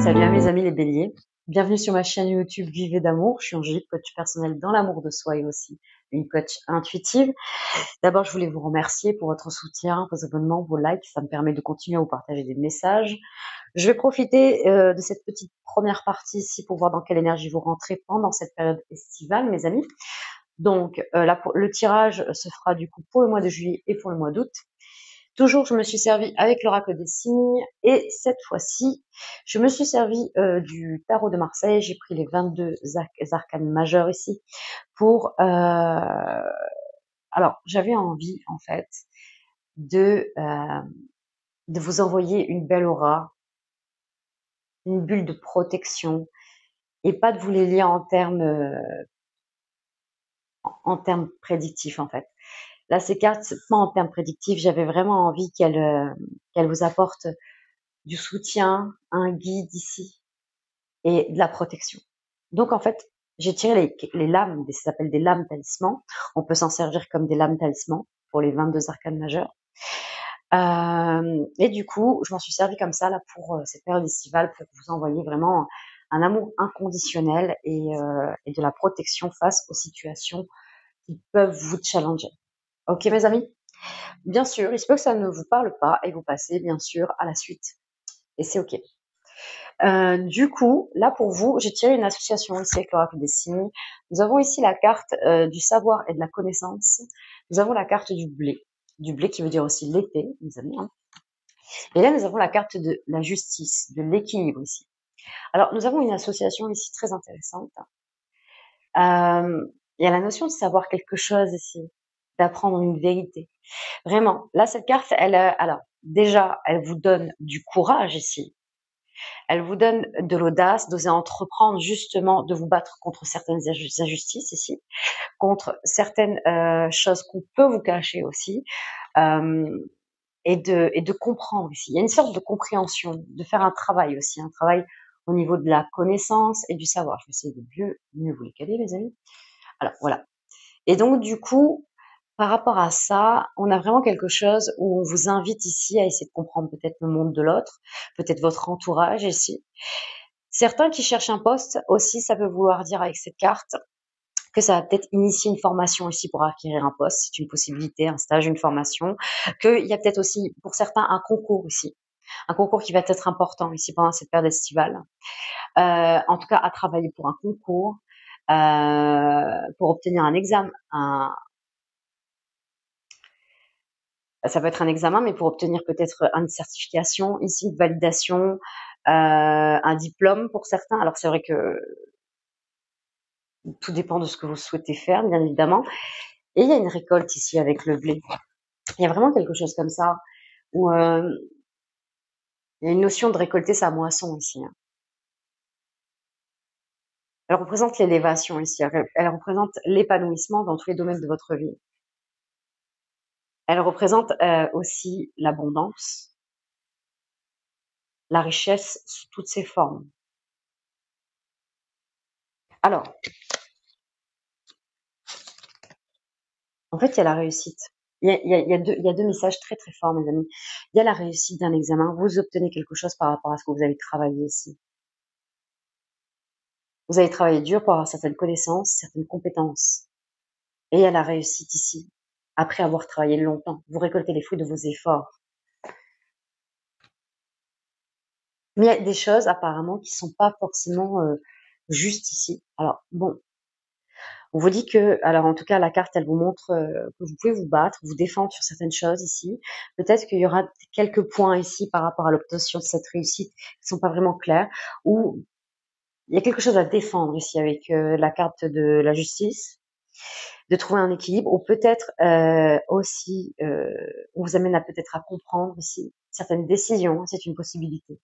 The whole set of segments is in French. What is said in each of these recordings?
Salut à mes amis les béliers, bienvenue sur ma chaîne YouTube Vivez d'amour. Je suis Angélique, coach personnel dans l'amour de soi et aussi une coach intuitive. D'abord, je voulais vous remercier pour votre soutien, vos abonnements, vos likes, ça me permet de continuer à vous partager des messages. Je vais profiter de cette petite première partie ici pour voir dans quelle énergie vous rentrez pendant cette période estivale, mes amis. Donc, le tirage se fera du coup pour le mois de juillet et pour le mois d'août. Toujours, je me suis servi avec l'oracle des signes et cette fois-ci, je me suis servi du tarot de Marseille. J'ai pris les 22 arcanes majeures ici pour... alors, j'avais envie en fait de vous envoyer une belle aura, une bulle de protection et pas de vous les lire en termes prédictifs en fait. Là, ces cartes, pas en termes prédictifs, j'avais vraiment envie qu'elles vous apportent du soutien, un guide ici et de la protection. Donc en fait, j'ai tiré les lames, ça s'appelle des lames talismans. On peut s'en servir comme des lames talismans pour les 22 arcanes majeures. Et du coup, je m'en suis servi comme ça là pour cette période estivale pour vous envoyer vraiment un amour inconditionnel et de la protection face aux situations qui peuvent vous challenger. Ok mes amis? Bien sûr, il se peut que ça ne vous parle pas et vous passez bien sûr à la suite. Et c'est ok. Du coup, là pour vous, j'ai tiré une association ici avec l'oracle des signes. Nous avons ici la carte du savoir et de la connaissance. Nous avons la carte du blé qui veut dire aussi l'été, mes amis. Hein. Et là, nous avons la carte de la justice, de l'équilibre ici. Alors, nous avons une association ici très intéressante. Il y a la notion de savoir quelque chose ici, d'apprendre une vérité. Vraiment, là, cette carte, alors, déjà, elle vous donne du courage ici. Elle vous donne de l'audace d'oser entreprendre justement de vous battre contre certaines injustices ici, contre certaines choses qu'on peut vous cacher aussi, et de comprendre ici. Il y a une sorte de compréhension, de faire un travail aussi, un travail au niveau de la connaissance et du savoir. Je vais essayer de mieux vous les caler, les amis. Alors voilà. Et donc du coup, par rapport à ça, on a vraiment quelque chose où on vous invite ici à essayer de comprendre peut-être le monde de l'autre, peut-être votre entourage ici. Certains qui cherchent un poste aussi, ça peut vouloir dire avec cette carte que ça va peut-être initier une formation ici pour acquérir un poste, c'est une possibilité, un stage, une formation, qu'il y a peut-être aussi pour certains un concours ici, un concours qui va être important ici pendant cette période estivale. En tout cas, à travailler pour un concours, pour obtenir un examen, ça peut être un examen, mais pour obtenir peut-être une certification, ici une validation, un diplôme pour certains. Alors c'est vrai que tout dépend de ce que vous souhaitez faire, bien évidemment. Et il y a une récolte ici avec le blé. Il y a vraiment quelque chose comme ça où il y a une notion de récolter sa moisson ici. Hein. Elle représente l'élévation ici. Elle représente l'épanouissement dans tous les domaines de votre vie. Elle représente aussi l'abondance, la richesse sous toutes ses formes. Alors, en fait, il y a la réussite. Il y a deux messages très très forts, mes amis. Il y a la réussite d'un examen. Vous obtenez quelque chose par rapport à ce que vous avez travaillé ici. Vous avez travaillé dur pour avoir certaines connaissances, certaines compétences. Et il y a la réussite ici. Après avoir travaillé longtemps, vous récoltez les fruits de vos efforts. Mais il y a des choses apparemment qui sont pas forcément justes ici. Alors bon, on vous dit que, alors en tout cas la carte elle vous montre que vous pouvez vous battre, vous défendre sur certaines choses ici. Peut-être qu'il y aura quelques points ici par rapport à l'obtention de cette réussite qui sont pas vraiment clairs, ou il y a quelque chose à défendre ici avec la carte de la justice, de trouver un équilibre, ou peut-être aussi on vous amène à peut-être à comprendre ici certaines décisions, c'est une possibilité.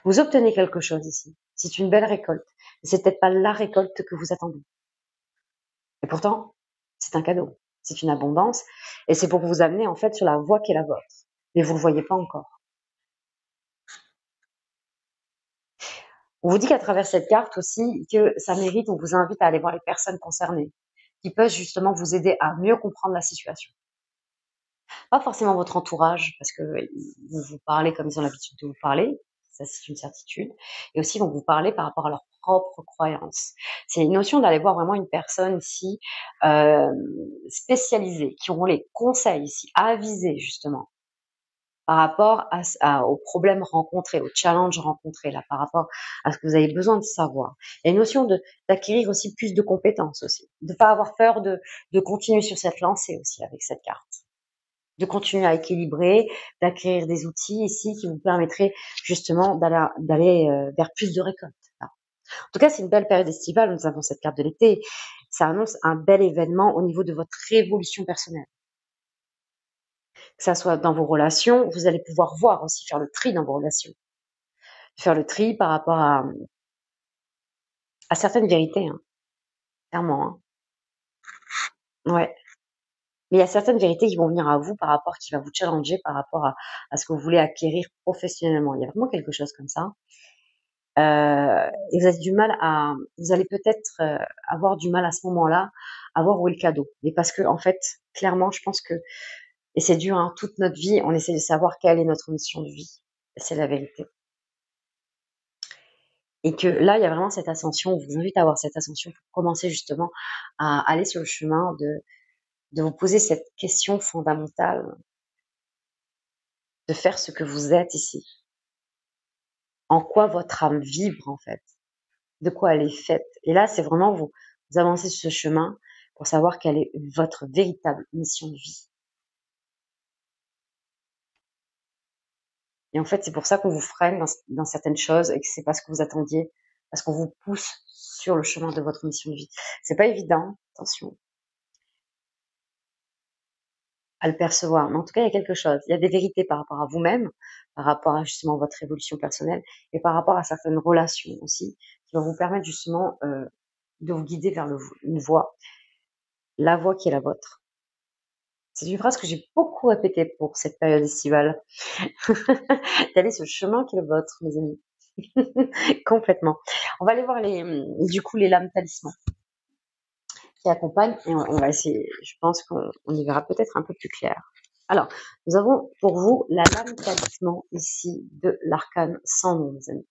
Vous obtenez quelque chose ici. C'est une belle récolte. C'est peut-être pas la récolte que vous attendez. Et pourtant, c'est un cadeau. C'est une abondance. Et c'est pour vous amener, en fait, sur la voie qui est la vôtre. Mais vous le voyez pas encore. On vous dit qu'à travers cette carte aussi, que ça mérite, on vous invite à aller voir les personnes concernées. qui peuvent justement vous aider à mieux comprendre la situation. Pas forcément votre entourage, parce que ils vous parlez comme ils ont l'habitude de vous parler, ça c'est une certitude, et aussi ils vont vous parler par rapport à leurs propres croyances. C'est une notion d'aller voir vraiment une personne ici spécialisée, qui auront les conseils ici, avisés justement, par rapport aux problèmes rencontrés, aux challenges rencontrés, là, par rapport à ce que vous avez besoin de savoir. Il y a une notion d'acquérir aussi plus de compétences aussi, de pas avoir peur de continuer sur cette lancée aussi avec cette carte, de continuer à équilibrer, d'acquérir des outils ici qui vous permettraient justement d'aller vers plus de récoltes. En tout cas, c'est une belle période estivale. Nous avons cette carte de l'été. Ça annonce un bel événement au niveau de votre révolution personnelle. Que ça soit dans vos relations, vous allez pouvoir voir aussi, faire le tri dans vos relations. Faire le tri par rapport à certaines vérités, hein, clairement. Hein. Ouais. Mais il y a certaines vérités qui vont venir à vous par rapport, qui va vous challenger par rapport à ce que vous voulez acquérir professionnellement. Il y a vraiment quelque chose comme ça. Et vous allez peut-être avoir du mal à ce moment-là à voir où est le cadeau. Mais parce que, en fait, clairement, je pense que, et c'est dur, hein, toute notre vie, on essaie de savoir quelle est notre mission de vie. C'est la vérité. Et que là, il y a vraiment cette ascension. On vous invite à avoir cette ascension pour commencer justement à aller sur le chemin de vous poser cette question fondamentale, de faire ce que vous êtes ici. En quoi votre âme vibre, en fait. De quoi elle est faite. Et là, c'est vraiment vous avancez sur ce chemin pour savoir quelle est votre véritable mission de vie. Et en fait, c'est pour ça qu'on vous freine dans certaines choses et que c'est pas ce que vous attendiez, parce qu'on vous pousse sur le chemin de votre mission de vie. C'est pas évident, attention, à le percevoir. Mais en tout cas, il y a quelque chose. Il y a des vérités par rapport à vous-même, par rapport à justement votre évolution personnelle et par rapport à certaines relations aussi, qui vont vous permettre justement de vous guider vers une voie, la voie qui est la vôtre. C'est une phrase que j'ai beaucoup répétée pour cette période estivale. D'aller sur le chemin qui est le vôtre, mes amis. Complètement. On va aller voir du coup, les lames talismans qui accompagnent et on va essayer, je pense qu'on y verra peut-être un peu plus clair. Alors, nous avons pour vous la lame talisman ici de l'arcane sans nom, mes amis.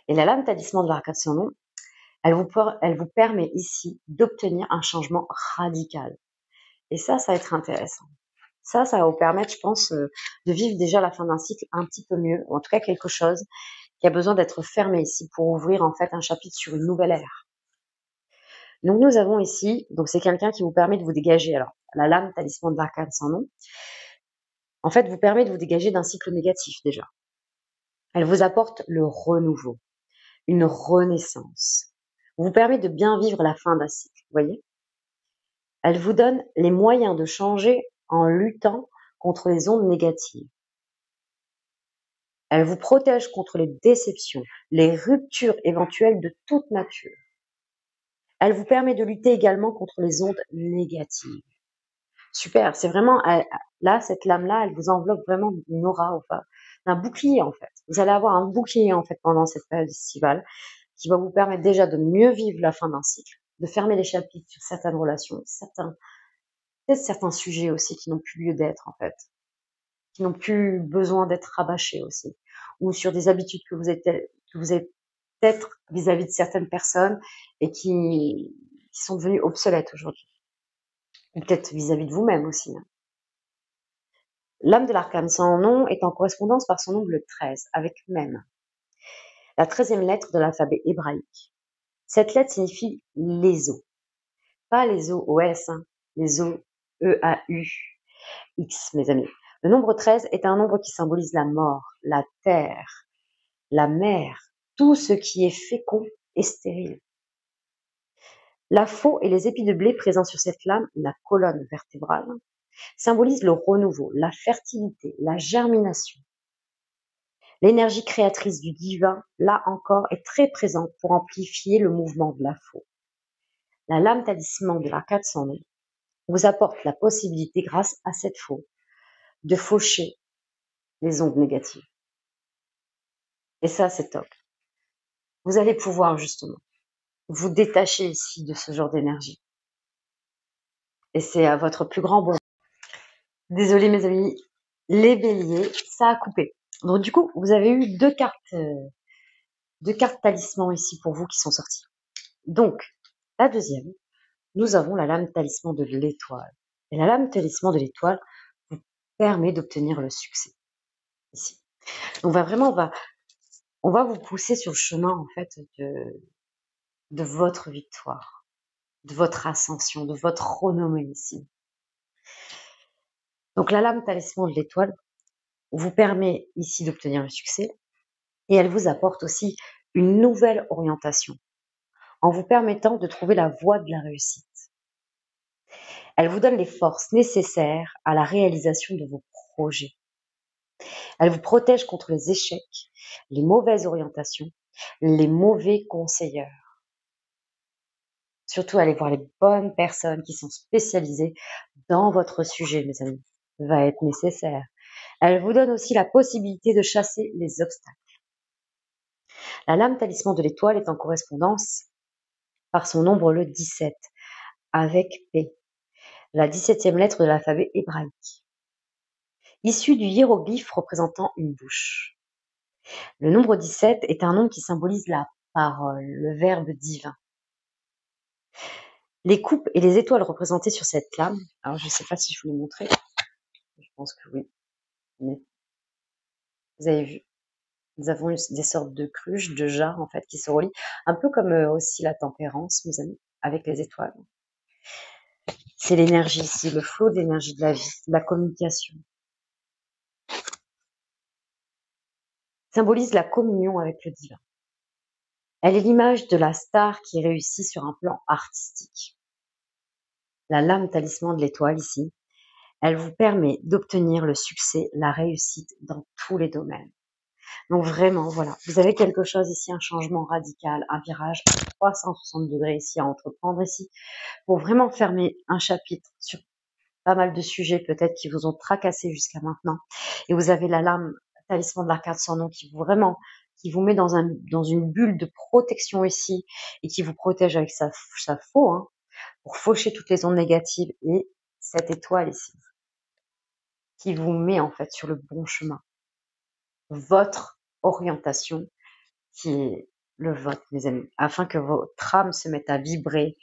Et la lame talisman de l'arcane sans nom, elle vous permet ici d'obtenir un changement radical. Et ça va être intéressant. Ça va vous permettre, je pense, de vivre déjà la fin d'un cycle un petit peu mieux, ou en tout cas quelque chose qui a besoin d'être fermé ici pour ouvrir en fait un chapitre sur une nouvelle ère. Donc nous avons ici, donc c'est quelqu'un qui vous permet de vous dégager. Alors la lame talisman de l'arcane sans nom, en fait, vous permet de vous dégager d'un cycle négatif déjà. Elle vous apporte le renouveau, une renaissance. Vous permet de bien vivre la fin d'un cycle, vous voyez. Elle vous donne les moyens de changer en luttant contre les ondes négatives. Elle vous protège contre les déceptions, les ruptures éventuelles de toute nature. Elle vous permet de lutter également contre les ondes négatives. Super, c'est vraiment, là, cette lame-là, elle vous enveloppe vraiment d'une aura, enfin, d'un bouclier en fait. Vous allez avoir un bouclier en fait pendant cette période estivale qui va vous permettre déjà de mieux vivre la fin d'un cycle, de fermer les chapitres sur certaines relations, peut-être certains sujets aussi qui n'ont plus lieu d'être en fait, qui n'ont plus besoin d'être rabâchés aussi, ou sur des habitudes que vous êtes peut-être vis-à-vis de certaines personnes et qui sont devenues obsolètes aujourd'hui. Ou peut-être vis-à-vis de vous-même aussi. Hein. L'âme de l'arcane sans nom est en correspondance par son nombre 13, avec même. La 13e lettre de l'alphabet hébraïque. Cette lettre signifie les os. Pas les O-O-S, hein, les O, E-A-U-X, mes amis. Le nombre 13 est un nombre qui symbolise la mort, la terre, la mer, tout ce qui est fécond et stérile. La faux et les épis de blé présents sur cette lame, la colonne vertébrale, symbolisent le renouveau, la fertilité, la germination. L'énergie créatrice du divin, là encore, est très présente pour amplifier le mouvement de la faux. La lame talisman de l'arcane sans nom vous apporte la possibilité, grâce à cette faux, de faucher les ondes négatives. Et ça, c'est top. Vous allez pouvoir justement vous détacher ici de ce genre d'énergie. Et c'est à votre plus grand bonheur. Désolée mes amis, les béliers, ça a coupé. Donc du coup, vous avez eu deux cartes talisman ici pour vous qui sont sorties. Donc, la deuxième, nous avons la lame talisman de l'étoile. Et la lame talisman de l'étoile vous permet d'obtenir le succès. Ici. Donc on va vous pousser sur le chemin en fait de votre victoire, de votre ascension, de votre renommée ici. Donc la lame talisman de l'étoile vous permet ici d'obtenir le succès et elle vous apporte aussi une nouvelle orientation en vous permettant de trouver la voie de la réussite. Elle vous donne les forces nécessaires à la réalisation de vos projets. Elle vous protège contre les échecs, les mauvaises orientations, les mauvais conseilleurs. Surtout, allez voir les bonnes personnes qui sont spécialisées dans votre sujet, mes amis. Va être nécessaire. Elle vous donne aussi la possibilité de chasser les obstacles. La lame talisman de l'étoile est en correspondance par son nombre le 17, avec P, la 17e lettre de l'alphabet hébraïque, issue du hiéroglyphe représentant une bouche. Le nombre 17 est un nombre qui symbolise la parole, le verbe divin. Les coupes et les étoiles représentées sur cette lame, alors je ne sais pas si je vous l'ai montré, je pense que oui, mais vous avez vu, nous avons des sortes de cruches, de jarres en fait, qui se relient, un peu comme aussi la tempérance, mes amis, avec les étoiles. C'est l'énergie ici, le flot d'énergie de la vie, de la communication. Symbolise la communion avec le divin. Elle est l'image de la star qui réussit sur un plan artistique. La lame talisman de l'étoile ici, elle vous permet d'obtenir le succès, la réussite dans tous les domaines. Donc vraiment, voilà, vous avez quelque chose ici, un changement radical, un virage à 360 degrés ici à entreprendre ici, pour vraiment fermer un chapitre sur pas mal de sujets peut-être qui vous ont tracassé jusqu'à maintenant. Et vous avez la lame talisman de l'arcade sans nom qui vous met dans une bulle de protection ici et qui vous protège avec sa faux, hein, pour faucher toutes les ondes négatives, et cette étoile ici qui vous met en fait sur le bon chemin. Votre orientation qui est le vote, mes amis, afin que votre âme se mette à vibrer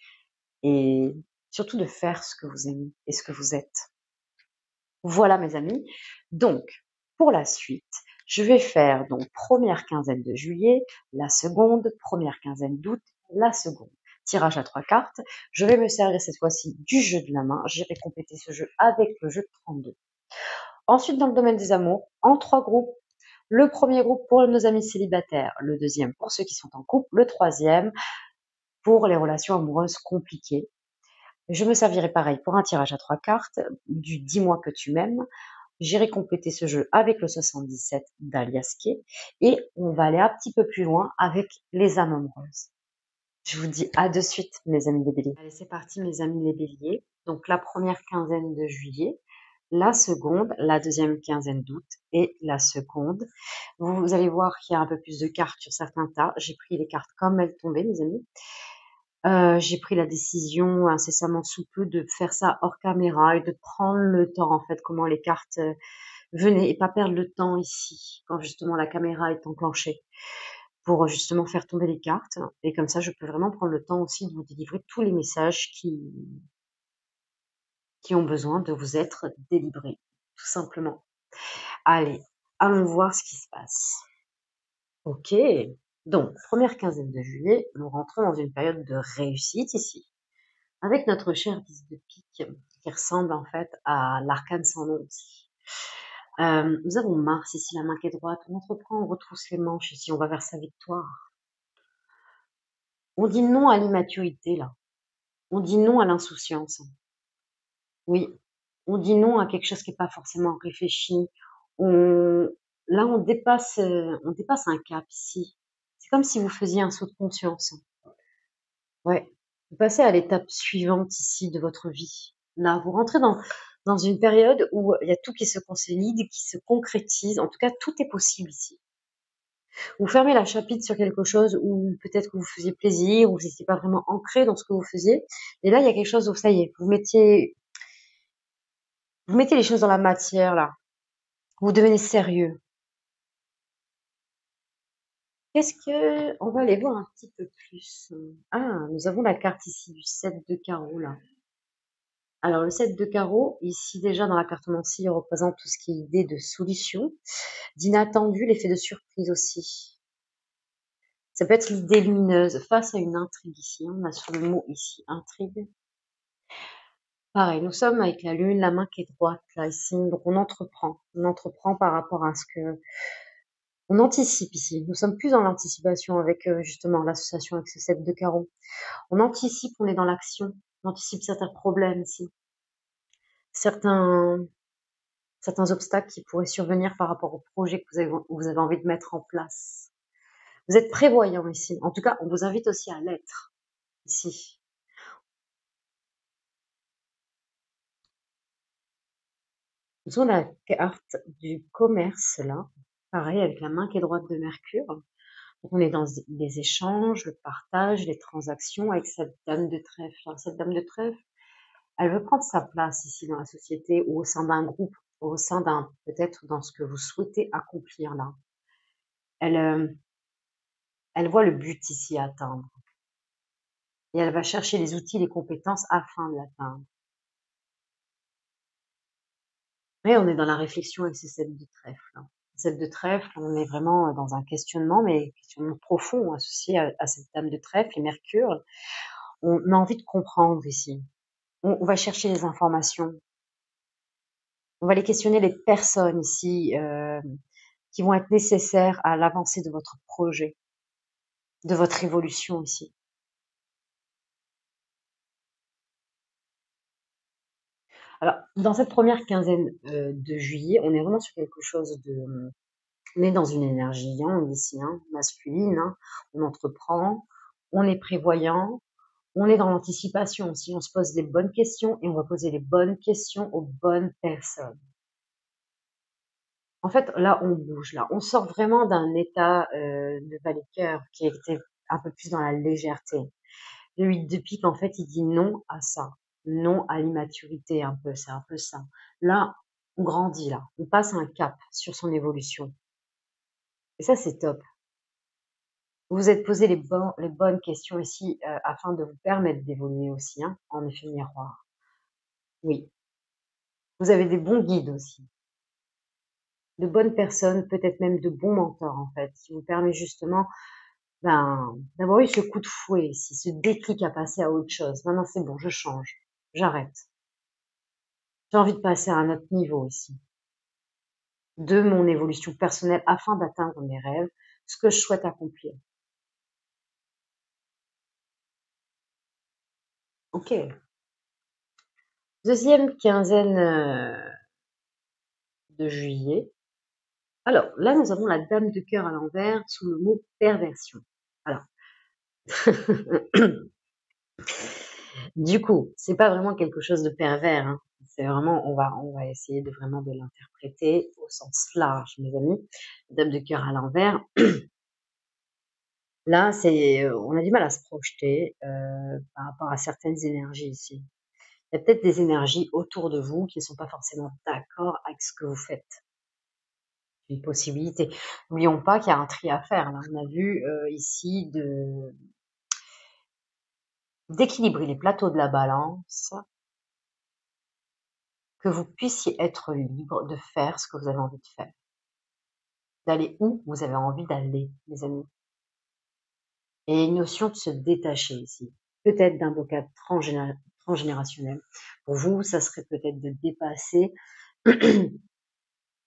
et surtout de faire ce que vous aimez et ce que vous êtes. Voilà, mes amis. Donc, pour la suite, je vais faire donc première quinzaine de juillet, la seconde, première quinzaine d'août, la seconde. Tirage à 3 cartes. Je vais me servir cette fois-ci du jeu de la main. J'irai compléter ce jeu avec le jeu de 32. Ensuite, dans le domaine des amours, en 3 groupes. Le premier groupe pour nos amis célibataires, le deuxième pour ceux qui sont en couple, le troisième pour les relations amoureuses compliquées. Je me servirai pareil pour un tirage à 3 cartes du 10 mois que tu m'aimes. J'irai compléter ce jeu avec le 77 d'Aliaske et on va aller un petit peu plus loin avec les âmes amoureuses. Je vous dis à de suite, mes amis les béliers. Allez, c'est parti, mes amis les béliers. Donc, la première quinzaine de juillet, la seconde, la deuxième quinzaine d'août et la seconde. Vous allez voir qu'il y a un peu plus de cartes sur certains tas. J'ai pris les cartes comme elles tombaient, mes amis. J'ai pris la décision incessamment sous peu de faire ça hors caméra et de prendre le temps, en fait, comment les cartes venaient, et pas perdre le temps ici, quand justement la caméra est enclenchée, pour justement faire tomber les cartes. Et comme ça, je peux vraiment prendre le temps aussi de vous délivrer tous les messages qui ont besoin de vous être délivrés, tout simplement. Allez, allons voir ce qui se passe. Ok, donc première quinzaine de juillet, nous rentrons dans une période de réussite ici, avec notre cher 10 de pique qui ressemble en fait à l'arcane sans nom aussi. Nous avons Mars ici, la main qui est droite, on entreprend, on retrousse les manches ici, on va vers sa victoire. On dit non à l'immaturité là, on dit non à l'insouciance. Oui, on dit non à quelque chose qui n'est pas forcément réfléchi. Là, on dépasse un cap ici. C'est comme si vous faisiez un saut de conscience. Ouais, vous passez à l'étape suivante ici de votre vie. Là, vous rentrez dans une période où il y a tout qui se consolide, qui se concrétise. En tout cas, tout est possible ici. Vous fermez la chapitre sur quelque chose où peut-être que vous faisiez plaisir, ou vous n'étiez pas vraiment ancré dans ce que vous faisiez. Et là, il y a quelque chose où ça y est, vous mettez les choses dans la matière, là. Vous devenez sérieux. On va aller voir un petit peu plus. Ah, nous avons la carte ici du 7 de carreau, là. Alors, le 7 de carreau, ici, déjà, dans la cartomancie, il représente tout ce qui est idée de solution, d'inattendu, l'effet de surprise aussi. Ça peut être l'idée lumineuse face à une intrigue ici. On a sur le mot ici, intrigue. Pareil, nous sommes avec la lune, la main qui est droite, là, ici. Donc, on entreprend. On entreprend par rapport à ce que, on anticipe ici. Nous sommes plus dans l'anticipation avec, justement, l'association avec ce 7 de carreau. On anticipe, on est dans l'action. On anticipe certains problèmes ici. Certains obstacles qui pourraient survenir par rapport au projet que vous avez envie de mettre en place. Vous êtes prévoyant ici. En tout cas, on vous invite aussi à l'être ici. Nous avons la carte du commerce là, pareil avec la main qui est droite de Mercure. Donc, on est dans les échanges, le partage, les transactions avec cette dame de trèfle. Alors, cette dame de trèfle, elle veut prendre sa place ici dans la société ou au sein d'un groupe, au sein d'un, peut-être dans ce que vous souhaitez accomplir là. Elle voit le but ici à atteindre et elle va chercher les outils, les compétences afin de l'atteindre. Mais on est dans la réflexion avec ce 7 de trèfle. Hein. 7 de trèfle, on est vraiment dans un questionnement, mais questionnement profond associé à cette dame de trèfle et Mercure. On a envie de comprendre ici. On va chercher les informations. On va aller questionner les personnes ici qui vont être nécessaires à l'avancée de votre projet, de votre évolution ici. Alors, dans cette première quinzaine de juillet, on est vraiment sur quelque chose de... On est dans une énergie yang ici, hein, masculine. Hein. On entreprend, on est prévoyant, on est dans l'anticipation aussi. On se pose les bonnes questions et on va poser les bonnes questions aux bonnes personnes. En fait, là, on bouge. Là, on sort vraiment d'un état de Valet-Cœur qui était un peu plus dans la légèreté. Le 8 de pique, en fait, il dit non à ça. Non à l'immaturité, un peu. C'est un peu ça. Là, on grandit, là. On passe un cap sur son évolution. Et ça, c'est top. Vous vous êtes posé les bonnes questions ici afin de vous permettre d'évoluer aussi, hein, en effet miroir. Oui. Vous avez des bons guides aussi. De bonnes personnes, peut-être même de bons mentors, en fait, qui vous permet justement d'avoir eu ce coup de fouet ici, ce déclic à passer à autre chose. Maintenant, c'est bon, je change. J'arrête. J'ai envie de passer à un autre niveau ici. De mon évolution personnelle afin d'atteindre mes rêves, ce que je souhaite accomplir. Ok. Deuxième quinzaine de juillet. Alors, là, nous avons la dame de cœur à l'envers sous le mot perversion. Alors, du coup, c'est pas vraiment quelque chose de pervers. Hein. C'est vraiment, on va essayer de vraiment de l'interpréter au sens large, mes amis. Dame de cœur à l'envers. Là, on a du mal à se projeter par rapport à certaines énergies ici. Il y a peut-être des énergies autour de vous qui ne sont pas forcément d'accord avec ce que vous faites. Une possibilité. N'oublions pas qu'il y a un tri à faire. Là, on a vu ici d'équilibrer les plateaux de la balance, que vous puissiez être libre de faire ce que vous avez envie de faire, d'aller où vous avez envie d'aller, les amis. Et une notion de se détacher ici, peut-être d'un blocage transgénérationnel. Pour vous, ça serait peut-être de dépasser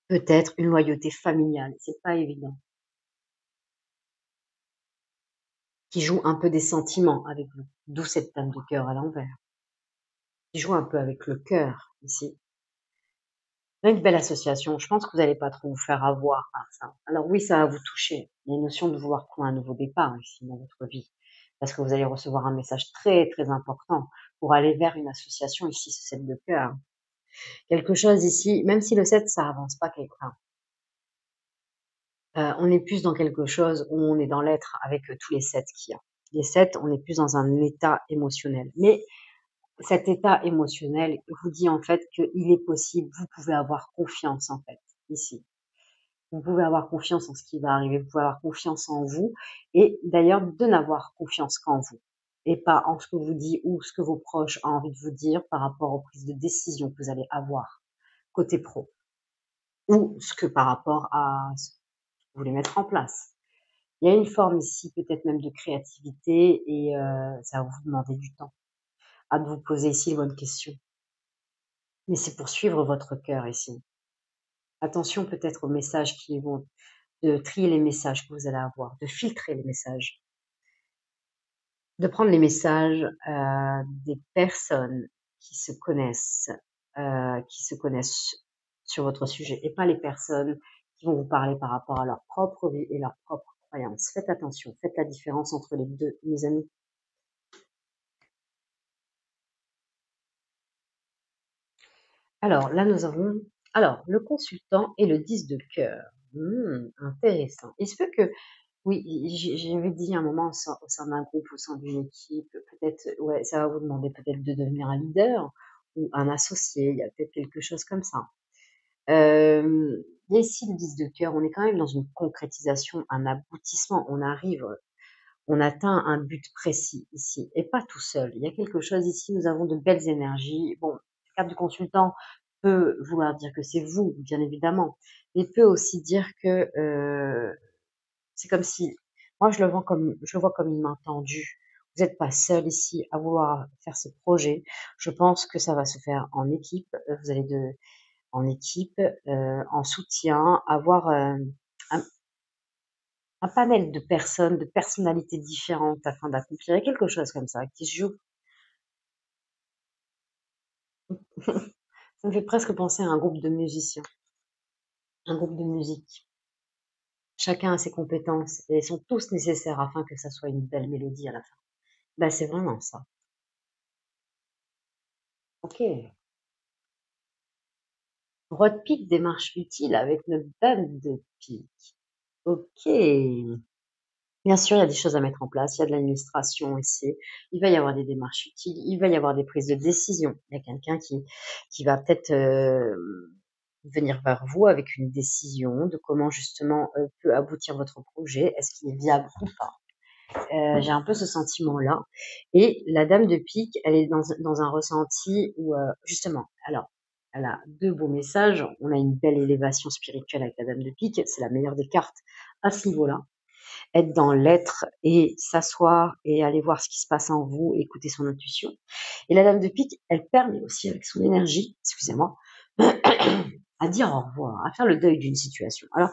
peut-être une loyauté familiale, c'est pas évident, qui joue un peu des sentiments avec vous, d'où cette dame de cœur à l'envers, qui joue un peu avec le cœur ici. Une belle association, je pense que vous n'allez pas trop vous faire avoir par ça. Alors oui, ça va vous toucher. Il y a une notion de vouloir prendre un nouveau départ ici dans votre vie. Parce que vous allez recevoir un message très, très important pour aller vers une association ici, ce 7 de cœur. Quelque chose ici, même si le 7, ça avance pas quelque part. On est plus dans quelque chose où on est dans l'être avec tous les 7 qu'il y a. Les 7, on est plus dans un état émotionnel. Mais cet état émotionnel vous dit en fait qu'il est possible, vous pouvez avoir confiance en fait, ici. Vous pouvez avoir confiance en ce qui va arriver, vous pouvez avoir confiance en vous, et d'ailleurs de n'avoir confiance qu'en vous, et pas en ce que vous dites ou ce que vos proches ont envie de vous dire par rapport aux prises de décision que vous allez avoir côté pro, ou ce que par rapport à ce que vous voulez mettre en place. Il y a une forme ici peut-être même de créativité, et ça va vous demander du temps à de vous poser ici les bonnes questions. Mais c'est pour suivre votre cœur ici. Attention peut-être aux messages qui vont, de trier les messages que vous allez avoir, de filtrer les messages, de prendre les messages des personnes qui se connaissent sur votre sujet, et pas les personnes qui vont vous parler par rapport à leur propre vie et leur propre croyance. Faites attention, faites la différence entre les deux, mes amis. Alors là, nous avons le consultant et le 10 de cœur. Intéressant. Il se peut que, oui, j'avais dit à un moment au sein d'un groupe, au sein d'une équipe, peut-être, ouais, ça va vous demander peut-être de devenir un leader ou un associé. Il y a peut-être quelque chose comme ça. Il y a ici le 10 de cœur. On est quand même dans une concrétisation, un aboutissement. On atteint un but précis ici, et pas tout seul. Il y a quelque chose ici, nous avons de belles énergies. Bon, la carte du consultant peut vouloir dire que c'est vous, bien évidemment, mais peut aussi dire que c'est comme si, moi je le vois comme une main tendue. Vous n'êtes pas seul ici à vouloir faire ce projet. Je pense que ça va se faire en équipe. Vous allez en équipe, en soutien, avoir un, un panel de personnes, de personnalités différentes afin d'accomplir quelque chose comme ça qui se joue. Ça me fait presque penser à un groupe de musiciens, un groupe de musique. Chacun a ses compétences et elles sont tous nécessaires afin que ça soit une belle mélodie à la fin. Ben, c'est vraiment ça. Ok. Roi de pique, démarche utile avec notre dame de pique. Ok. Bien sûr, il y a des choses à mettre en place, il y a de l'administration ici, il va y avoir des démarches utiles, il va y avoir des prises de décision. Il y a quelqu'un qui va peut-être venir vers vous avec une décision de comment justement peut aboutir votre projet, est-ce qu'il est viable ou pas. J'ai un peu ce sentiment-là. Et la dame de pique, elle est dans un ressenti où justement, alors, elle a deux beaux messages. On a une belle élévation spirituelle avec la dame de pique, c'est la meilleure des cartes à ce niveau-là. Être dans l'être et s'asseoir et aller voir ce qui se passe en vous, écouter son intuition. Et la dame de pique, elle permet aussi avec son énergie, excusez-moi, à dire au revoir, à faire le deuil d'une situation. Alors,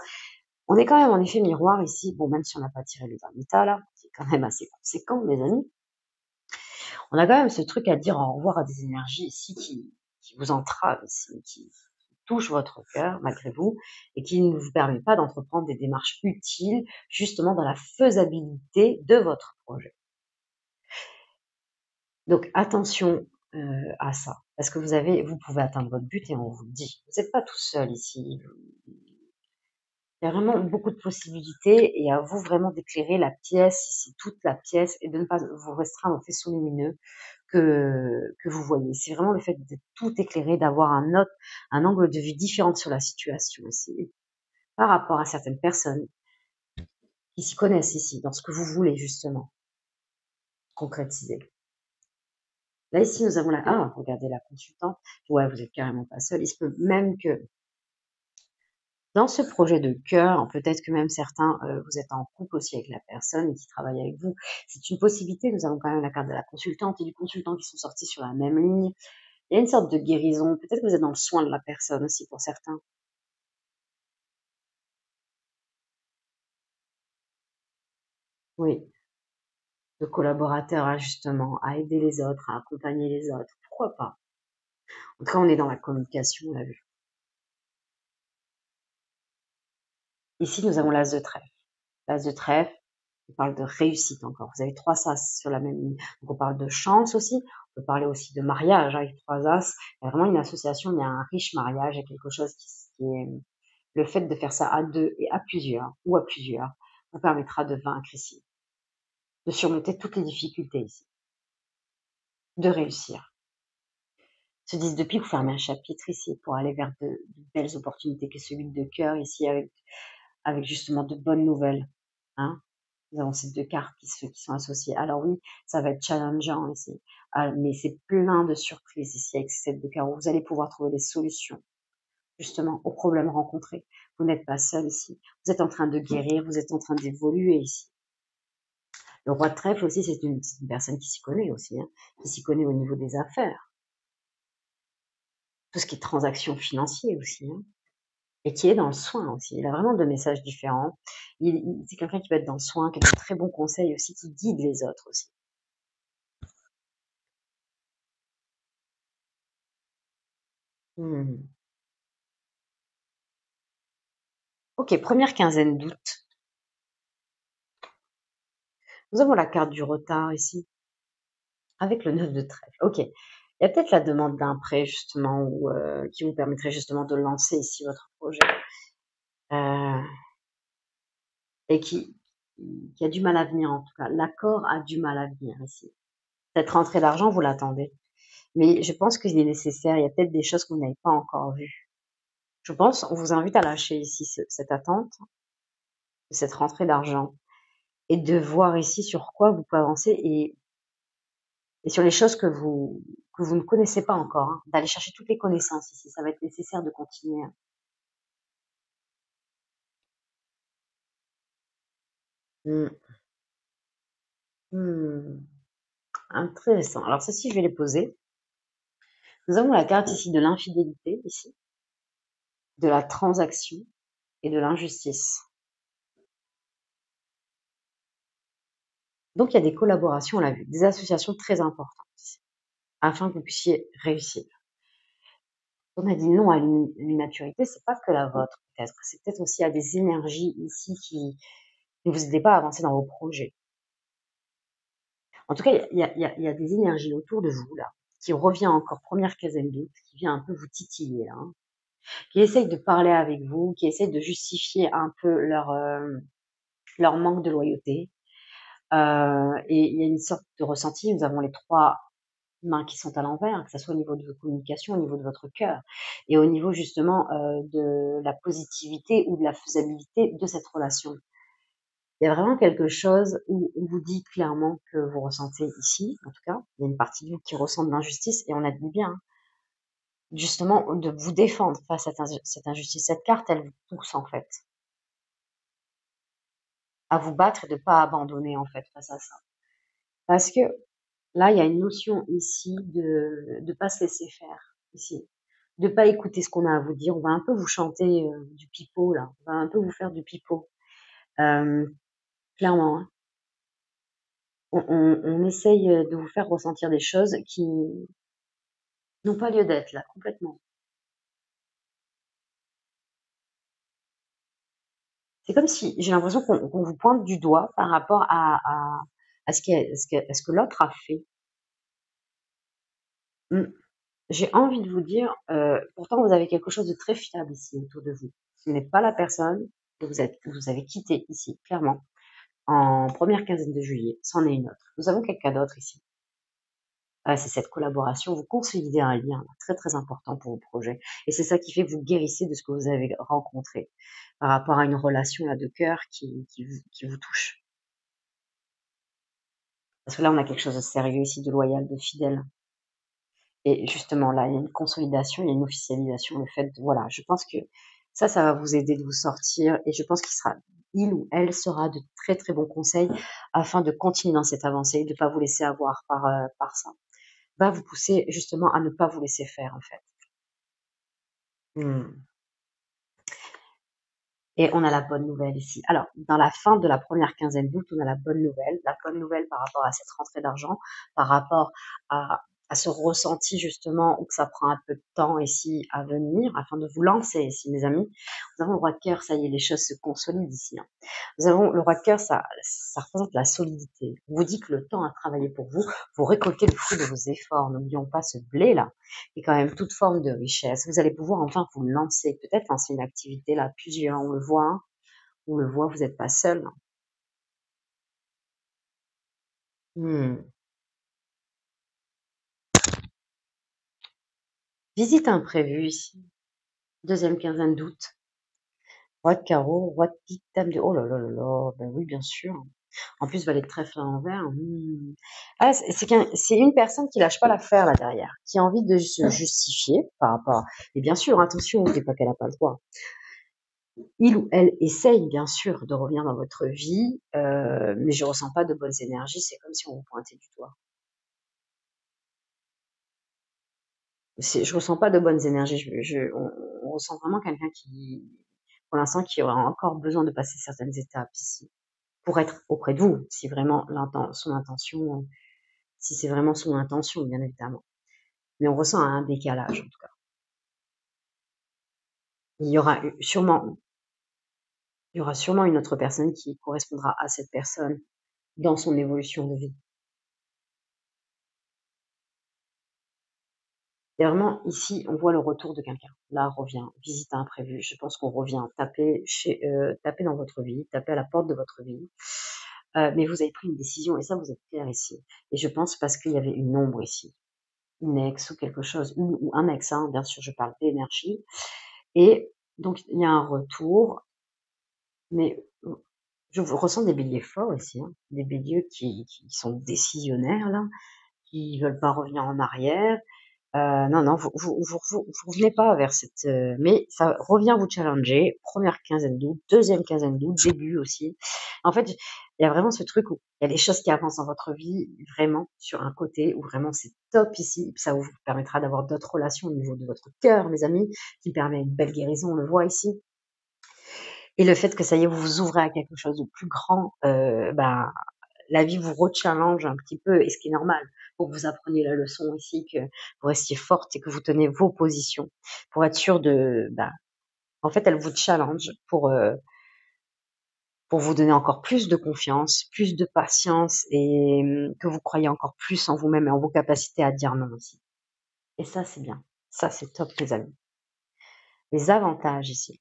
on est quand même en effet miroir ici, bon, même si on n'a pas tiré les derniers là, qui est quand même assez conséquent, mes amis, on a quand même ce truc à dire au revoir à des énergies ici qui vous entravent ici, qui touchent votre cœur malgré vous et qui ne vous permet pas d'entreprendre des démarches utiles justement dans la faisabilité de votre projet. Donc attention à ça, parce que vous pouvez atteindre votre but et on vous le dit. Vous n'êtes pas tout seul ici. Il y a vraiment beaucoup de possibilités et à vous vraiment d'éclairer la pièce ici, toute la pièce, et de ne pas vous restreindre au faisceau lumineux que vous voyez. C'est vraiment le fait de tout éclairer, d'avoir un angle de vue différent sur la situation ici, par rapport à certaines personnes qui s'y connaissent ici, dans ce que vous voulez justement concrétiser. Là, ici, nous avons regardez la consultante. Ouais, vous êtes carrément pas seul. Il se peut même que dans ce projet de cœur, peut-être que même certains, vous êtes en couple aussi avec la personne qui travaille avec vous. C'est une possibilité. Nous avons quand même la carte de la consultante et du consultant qui sont sortis sur la même ligne. Il y a une sorte de guérison. Peut-être que vous êtes dans le soin de la personne aussi pour certains. Oui, de collaborateurs à justement, à aider les autres, à accompagner les autres. Pourquoi pas? En tout cas, on est dans la communication, on l'a vu. Ici, nous avons l'as de trèfle. L'as de trèfle, on parle de réussite encore. Vous avez trois as sur la même ligne. Donc, on parle de chance aussi. On peut parler aussi de mariage avec trois as. Il y a vraiment une association, il y a un riche mariage, il y a quelque chose qui est le fait de faire ça à deux et à plusieurs, ou à plusieurs, vous permettra de vaincre ici, de surmonter toutes les difficultés ici, de réussir. Se disent depuis que vous fermez un chapitre ici pour aller vers de belles opportunités que celui de cœur ici avec justement de bonnes nouvelles. Hein. Nous avons ces deux cartes qui sont associées. Alors oui, ça va être challengeant ici, mais c'est plein de surprises ici avec ces deux cartes où vous allez pouvoir trouver des solutions justement aux problèmes rencontrés. Vous n'êtes pas seul ici. Vous êtes en train de guérir, vous êtes en train d'évoluer ici. Le roi de trèfle aussi, c'est une personne qui s'y connaît aussi, hein, qui s'y connaît au niveau des affaires. Tout ce qui est transactions financières aussi, hein, et qui est dans le soin aussi. Il a vraiment deux messages différents. C'est quelqu'un qui peut être dans le soin, qui a de très bons conseils aussi, qui guide les autres aussi. Hmm. Ok, première quinzaine d'août. Nous avons la carte du retard ici, avec le 9 de trèfle. Ok, il y a peut-être la demande d'un prêt justement, ou qui vous permettrait justement de lancer ici votre projet. Euh, et qui a du mal à venir en tout cas. L'accord a du mal à venir ici. Cette rentrée d'argent, vous l'attendez. Mais je pense qu'il est nécessaire, il y a peut-être des choses que vous n'avez pas encore vues. Je pense, on vous invite à lâcher ici cette attente, cette rentrée d'argent, et de voir ici sur quoi vous pouvez avancer et sur les choses que vous ne connaissez pas encore, hein, d'aller chercher toutes les connaissances ici. Ça va être nécessaire de continuer. Hmm. Hmm. Intéressant. Alors ceci, je vais les poser. Nous avons la carte ici de l'infidélité, ici, de la transaction et de l'injustice. Donc il y a des collaborations, on l'a vu, des associations très importantes ici, afin que vous puissiez réussir. On a dit non à l'immaturité, c'est pas que la vôtre peut-être, c'est peut-être aussi à des énergies ici qui ne vous aident pas à avancer dans vos projets. En tout cas, il y a des énergies autour de vous là, qui revient encore première quinzaine d'août, qui vient un peu vous titiller là, hein, qui essayent de parler avec vous, qui essayent de justifier un peu leur manque de loyauté. Et il y a une sorte de ressenti. Nous avons les trois mains qui sont à l'envers, que ce soit au niveau de vos communications, au niveau de votre cœur, et au niveau justement de la positivité ou de la faisabilité de cette relation. Il y a vraiment quelque chose où on vous dit clairement que vous ressentez ici, en tout cas, il y a une partie de vous qui ressent de l'injustice, et on a dit bien, hein, justement, de vous défendre face à cette injustice. Cette carte, elle vous pousse en fait à vous battre et de pas abandonner en fait face à ça. Parce que là, il y a une notion ici de pas se laisser faire, ici. De pas écouter ce qu'on a à vous dire. On va un peu vous chanter du pipeau, là. On va un peu vous faire du pipeau. Euh, clairement, hein. On essaye de vous faire ressentir des choses qui n'ont pas lieu d'être, là, complètement. C'est comme si j'ai l'impression qu'on vous pointe du doigt par rapport à ce que l'autre a fait. Hmm. J'ai envie de vous dire, pourtant vous avez quelque chose de très fiable ici autour de vous. Ce n'est pas la personne que vous avez quittée ici, clairement, en première quinzaine de juillet. C'en est une autre. Nous avons quelqu'un d'autre ici. C'est cette collaboration. Vous consolidez un lien très très important pour vos projets. Et c'est ça qui fait que vous guérissez de ce que vous avez rencontré par rapport à une relation là, de cœur qui vous touche. Parce que là, on a quelque chose de sérieux ici, de loyal, de fidèle. Et justement, là, il y a une consolidation, il y a une officialisation, le fait de, voilà, je pense que ça va vous aider de vous sortir et je pense il ou elle sera de très très bons conseils afin de continuer dans cette avancée, de ne pas vous laisser avoir par ça. Va vous pousser justement à ne pas vous laisser faire, en fait. Hmm. Et on a la bonne nouvelle ici. Alors, dans la fin de la première quinzaine d'août, on a la bonne nouvelle par rapport à cette rentrée d'argent, par rapport à à ce ressenti justement, ou que ça prend un peu de temps ici à venir, afin de vous lancer ici, mes amis. Nous avons le roi de cœur, ça y est, les choses se consolident ici. Hein. Nous avons le roi de cœur, ça représente la solidité. On vous dit que le temps a travaillé pour vous, vous récoltez le fruit de vos efforts. N'oublions pas ce blé-là, qui est quand même toute forme de richesse. Vous allez pouvoir enfin vous lancer, peut-être lancer une activité là, plusieurs, on le voit, hein. On le voit, vous n'êtes pas seul. Hmm. Visite imprévue ici, deuxième quinzaine d'août. Roi de carreau, roi de pique, dame de... Oh là là là là, ben oui, bien sûr. En plus, valet de trèfle à l'envers. Ah, c'est une personne qui lâche pas l'affaire là derrière, qui a envie de se justifier par rapport. Et bien sûr, attention, n'oubliez pas qu'elle n'a pas le droit. Il ou elle essaye bien sûr de revenir dans votre vie, mais je ressens pas de bonnes énergies. C'est comme si on vous pointait du doigt. Je ressens pas de bonnes énergies. On ressent vraiment quelqu'un qui, pour l'instant, qui aura encore besoin de passer certaines étapes ici pour être auprès de vous, si vraiment son intention, si c'est vraiment son intention, bien évidemment. Mais on ressent un décalage, en tout cas. Il y aura sûrement, il y aura sûrement une autre personne qui correspondra à cette personne dans son évolution de vie. Et vraiment, ici, on voit le retour de quelqu'un. Là, revient, visite imprévue. Je pense qu'on revient taper dans votre vie, taper à la porte de votre vie. Mais vous avez pris une décision et ça, vous êtes clair ici. Et je pense parce qu'il y avait une ombre ici, une ex ou quelque chose, ou un ex, hein, bien sûr, je parle d'énergie. Et donc, il y a un retour, mais je ressens des béliers forts ici, hein, des béliers qui sont décisionnaires, là, qui veulent pas revenir en arrière. Non, non, vous revenez pas vers cette... mais ça revient vous challenger. Première quinzaine d'août, deuxième quinzaine d'août, début aussi. En fait, il y a vraiment ce truc où il y a des choses qui avancent dans votre vie, vraiment sur un côté, où vraiment c'est top ici. Ça vous permettra d'avoir d'autres relations au niveau de votre cœur, mes amis, qui permet une belle guérison, on le voit ici. Et le fait que ça y est, vous vous ouvrez à quelque chose de plus grand, ben, la vie vous re-challenge un petit peu, et ce qui est normal, pour que vous appreniez la leçon ici, que vous restiez forte et que vous tenez vos positions, pour être sûr de, ben, en fait, elle vous challenge pour vous donner encore plus de confiance, plus de patience, et que vous croyez encore plus en vous-même et en vos capacités à dire non aussi. Et ça, c'est bien. Ça, c'est top, les amis. Les avantages ici.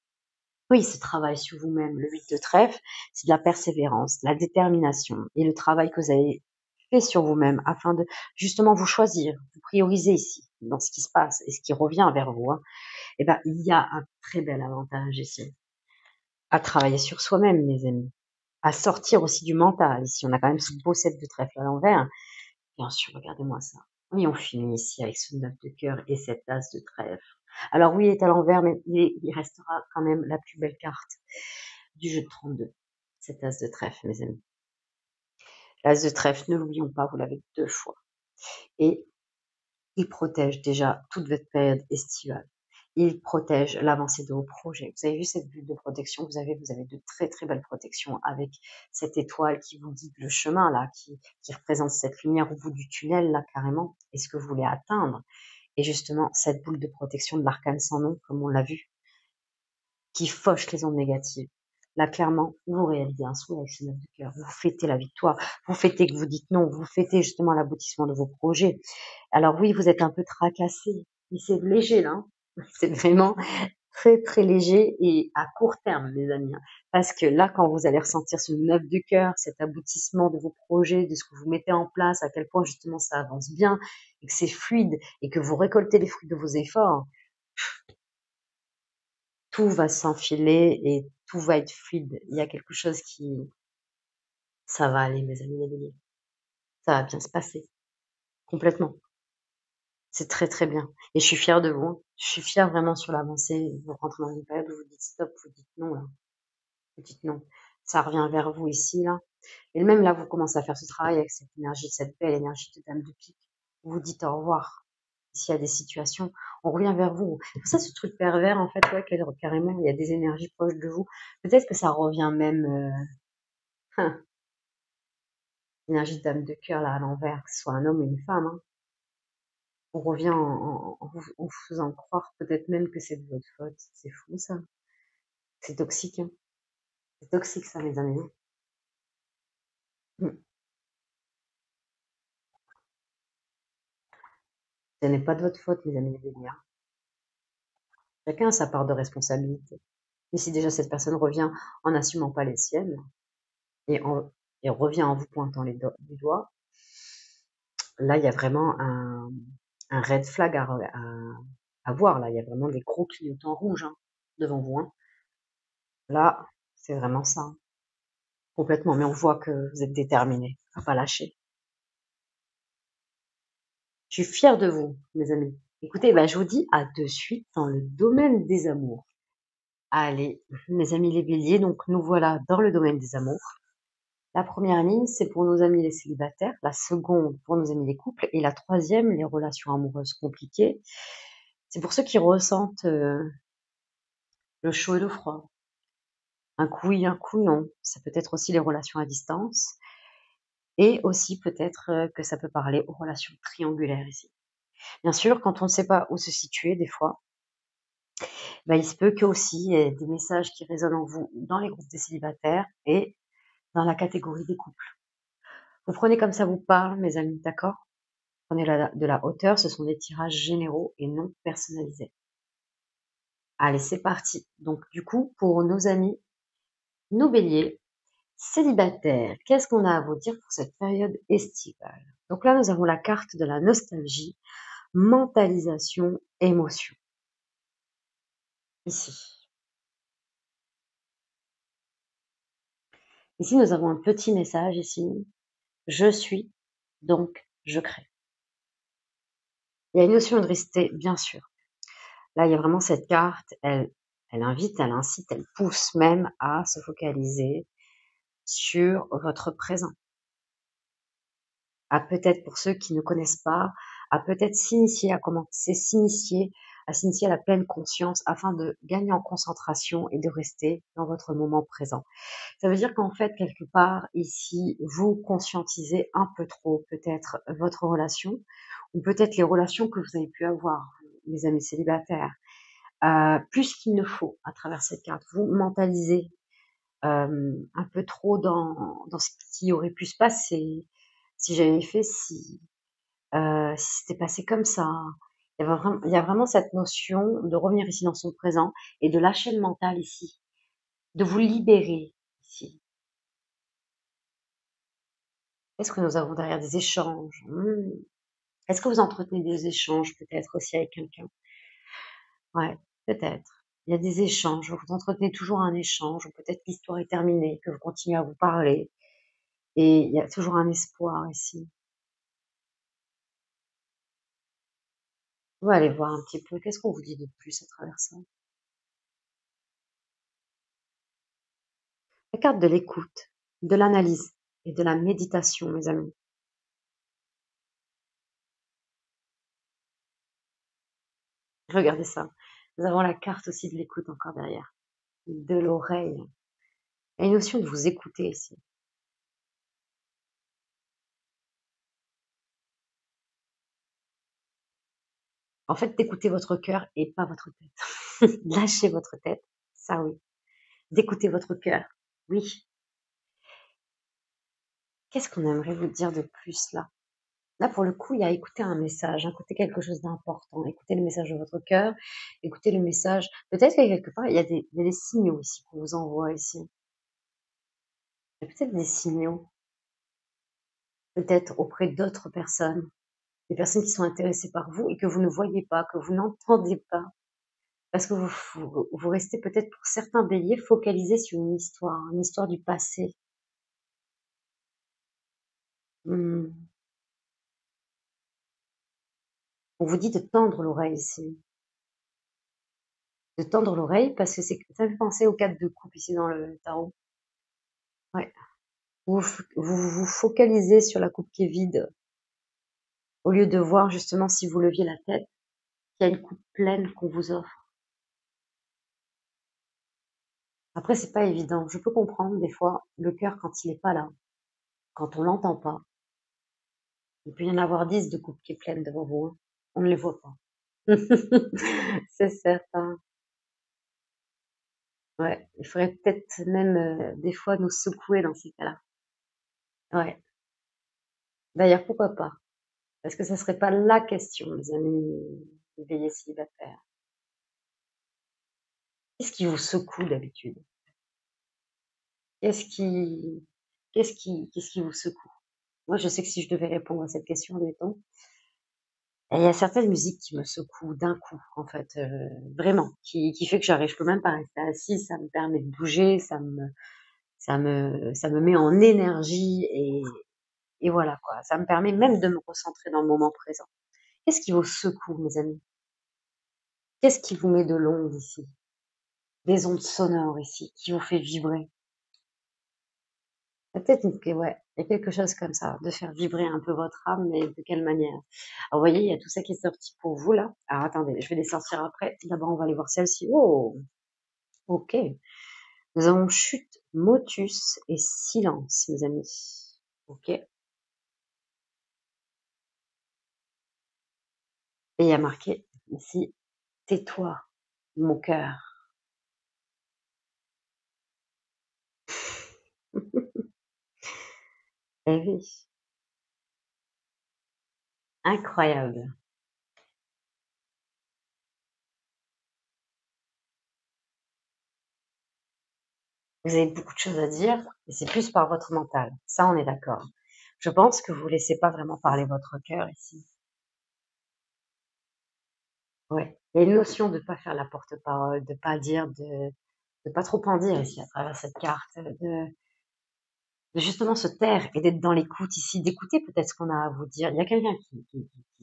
Oui, ce travail sur vous-même, le 8 de trèfle, c'est de la persévérance, de la détermination et le travail que vous avez fait sur vous-même afin de justement vous choisir, vous prioriser ici, dans ce qui se passe et ce qui revient vers vous. Hein. Eh ben, il y a un très bel avantage ici à travailler sur soi-même, mes amis, à sortir aussi du mental. Ici, on a quand même ce beau 7 de trèfle à l'envers. Bien sûr, regardez-moi ça. Oui, on finit ici avec ce 9 de cœur et cette as de trèfle. Alors oui, il est à l'envers, mais il restera quand même la plus belle carte du jeu de 32. Cet as de trèfle, mes amis. L'as de trèfle, ne l'oublions pas, vous l'avez 2 fois. Et il protège déjà toute votre période estivale. Il protège l'avancée de vos projets. Vous avez vu cette bulle de protection que vous avez de très très belles protections avec cette étoile qui vous guide le chemin là, qui représente cette lumière au bout du tunnel là carrément, et ce que vous voulez atteindre. Et justement, cette boule de protection de l'arcane sans nom, comme on l'a vu, qui fauche les ondes négatives. Là, clairement, vous réalisez un souhait avec ce 9 de cœur. Vous fêtez la victoire. Vous fêtez que vous dites non. Vous fêtez justement l'aboutissement de vos projets. Alors oui, vous êtes un peu tracassé. Mais c'est léger, là. Hein. C'est vraiment très, très léger et à court terme, mes amis. Hein. Parce que là, quand vous allez ressentir ce 9 de cœur, cet aboutissement de vos projets, de ce que vous mettez en place, à quel point justement ça avance bien et que c'est fluide et que vous récoltez les fruits de vos efforts, tout va s'enfiler et tout va être fluide. Il y a quelque chose ça va aller, mes amis les béliers. Ça va bien se passer. Complètement. C'est très, très bien. Et je suis fière de vous. Je suis fière vraiment sur l'avancée. Vous rentrez dans une période où vous dites stop, vous dites non, là. Vous dites non. Ça revient vers vous ici, là. Et même là, vous commencez à faire ce travail avec cette énergie, cette belle énergie de dame de pique. Vous dites au revoir. S'il y a des situations, on revient vers vous. C'est pour ça, ce truc pervers, en fait, ouais, carrément, il y a des énergies proches de vous. Peut-être que ça revient même, énergie de dame de cœur, là, à l'envers, que ce soit un homme ou une femme, hein. On revient en vous faisant croire peut-être même que c'est de votre faute. C'est fou ça. C'est toxique, hein. C'est toxique ça, mes amis. Mm. Ce n'est pas de votre faute, mes amis les béliers, hein. Chacun a sa part de responsabilité. Mais si déjà cette personne revient en n'assumant pas les siennes et, et revient en vous pointant du doigt, là, il y a vraiment un red flag à voir. Là, il y a vraiment des gros clignotants rouges, hein, devant vous, hein. Là, c'est vraiment ça, hein. Complètement. Mais on voit que vous êtes déterminés à pas lâcher. Je suis fière de vous, mes amis. Écoutez, bah, je vous dis à de suite dans le domaine des amours. Allez, mes amis les béliers, donc nous voilà dans le domaine des amours. La première ligne, c'est pour nos amis les célibataires, la seconde pour nos amis les couples, et la troisième, les relations amoureuses compliquées. C'est pour ceux qui ressentent le chaud et le froid. Un coup oui, un coup non. Ça peut être aussi les relations à distance. Et aussi peut-être que ça peut parler aux relations triangulaires ici. Bien sûr, quand on ne sait pas où se situer, des fois, bah, il se peut que aussi y ait des messages qui résonnent en vous dans les groupes des célibataires et dans la catégorie des couples. Vous prenez comme ça vous parle, mes amis, d'accord? Prenez de la hauteur, ce sont des tirages généraux et non personnalisés. Allez, c'est parti. Donc, du coup, pour nos amis, nos béliers, célibataires, qu'est-ce qu'on a à vous dire pour cette période estivale? Donc là, nous avons la carte de la nostalgie, mentalisation, émotion. Ici. Ici, nous avons un petit message ici. Je suis, donc je crée. Il y a une notion de rester, bien sûr. Là, il y a vraiment cette carte, elle invite, elle incite, elle pousse même à se focaliser sur votre présent. À peut-être, pour ceux qui ne connaissent pas, à peut-être s'initier, à commencer s'initier, à s'initier à la pleine conscience afin de gagner en concentration et de rester dans votre moment présent. Ça veut dire qu'en fait, quelque part, ici, vous conscientisez un peu trop peut-être votre relation ou peut-être les relations que vous avez pu avoir, mes amis célibataires, plus qu'il ne faut à travers cette carte. Vous mentalisez un peu trop dans ce qui aurait pu se passer, si j'avais fait, si c'était passé comme ça. Il y a vraiment cette notion de revenir ici dans son présent et de lâcher le mental ici, de vous libérer ici. Est-ce que nous avons derrière des échanges? Est-ce que vous entretenez des échanges peut-être aussi avec quelqu'un? Ouais, peut-être. Il y a des échanges, vous entretenez toujours un échange, ou peut-être l'histoire est terminée, que vous continuez à vous parler, et il y a toujours un espoir ici. On va aller voir un petit peu, qu'est-ce qu'on vous dit de plus à travers ça? La carte de l'écoute, de l'analyse et de la méditation, mes amis. Regardez ça. Nous avons la carte aussi de l'écoute encore derrière, de l'oreille. Il y a une notion de vous écouter ici. En fait, d'écouter votre cœur et pas votre tête. Lâchez votre tête, ça oui. D'écouter votre cœur, oui. Qu'est-ce qu'on aimerait vous dire de plus là? Là, pour le coup, il y a écouter un message, écouter quelque chose d'important, écouter le message de votre cœur, écouter le message. Peut-être que quelque part, il y a des signaux ici qu'on vous envoie ici. Il y a peut-être des signaux, peut-être auprès d'autres personnes, des personnes qui sont intéressées par vous et que vous ne voyez pas, que vous n'entendez pas. Parce que vous restez peut-être pour certains béliers focalisés sur une histoire du passé. Hmm. On vous dit de tendre l'oreille ici. De tendre l'oreille parce que ça fait penser aux 4 de coupe ici dans le tarot. Ouais. Vous focalisez sur la coupe qui est vide au lieu de voir justement si vous leviez la tête, qu'il y a une coupe pleine qu'on vous offre. Après, c'est pas évident. Je peux comprendre des fois le cœur quand il est pas là, quand on l'entend pas. Il peut y en avoir 10 de coupes qui est pleine devant vous, hein. On ne les voit pas. C'est certain. Ouais, il faudrait peut-être même des fois nous secouer dans ces cas-là. Ouais. D'ailleurs, pourquoi pas? Parce que ça serait pas la question, les amis, veillez célibataires. Qu'est-ce qui vous secoue d'habitude? Qu'est-ce qui, qu'est-ce qui vous secoue? Moi, je sais que si je devais répondre à cette question, admettons, il y a certaines musiques qui me secouent d'un coup, en fait, vraiment, qui fait que je peux même pas rester assise, ça me permet de bouger, ça me met en énergie et voilà quoi. Ça me permet même de me recentrer dans le moment présent. Qu'est-ce qui vous secoue, mes amis? Qu'est-ce qui vous met de l'onde ici? Des ondes sonores ici, qui vous fait vibrer? Peut-être que ouais, il y a quelque chose comme ça, de faire vibrer un peu votre âme, mais de quelle manière? Alors, vous voyez, il y a tout ça qui est sorti pour vous là. Alors attendez, je vais les sortir après. D'abord, on va aller voir celle-ci. Oh, ok. Nous avons chute, motus et silence, mes amis. Ok. Et il y a marqué ici, tais-toi, mon cœur. Eh oui, incroyable. Vous avez beaucoup de choses à dire, et c'est plus par votre mental. Ça, on est d'accord. Je pense que vous laissez pas vraiment parler votre cœur ici. Ouais. Il y a une notion de pas faire la porte-parole, de pas dire, de pas trop en dire ici à travers cette carte, de justement se taire et d'être dans l'écoute ici, d'écouter peut-être ce qu'on a à vous dire. Il y a quelqu'un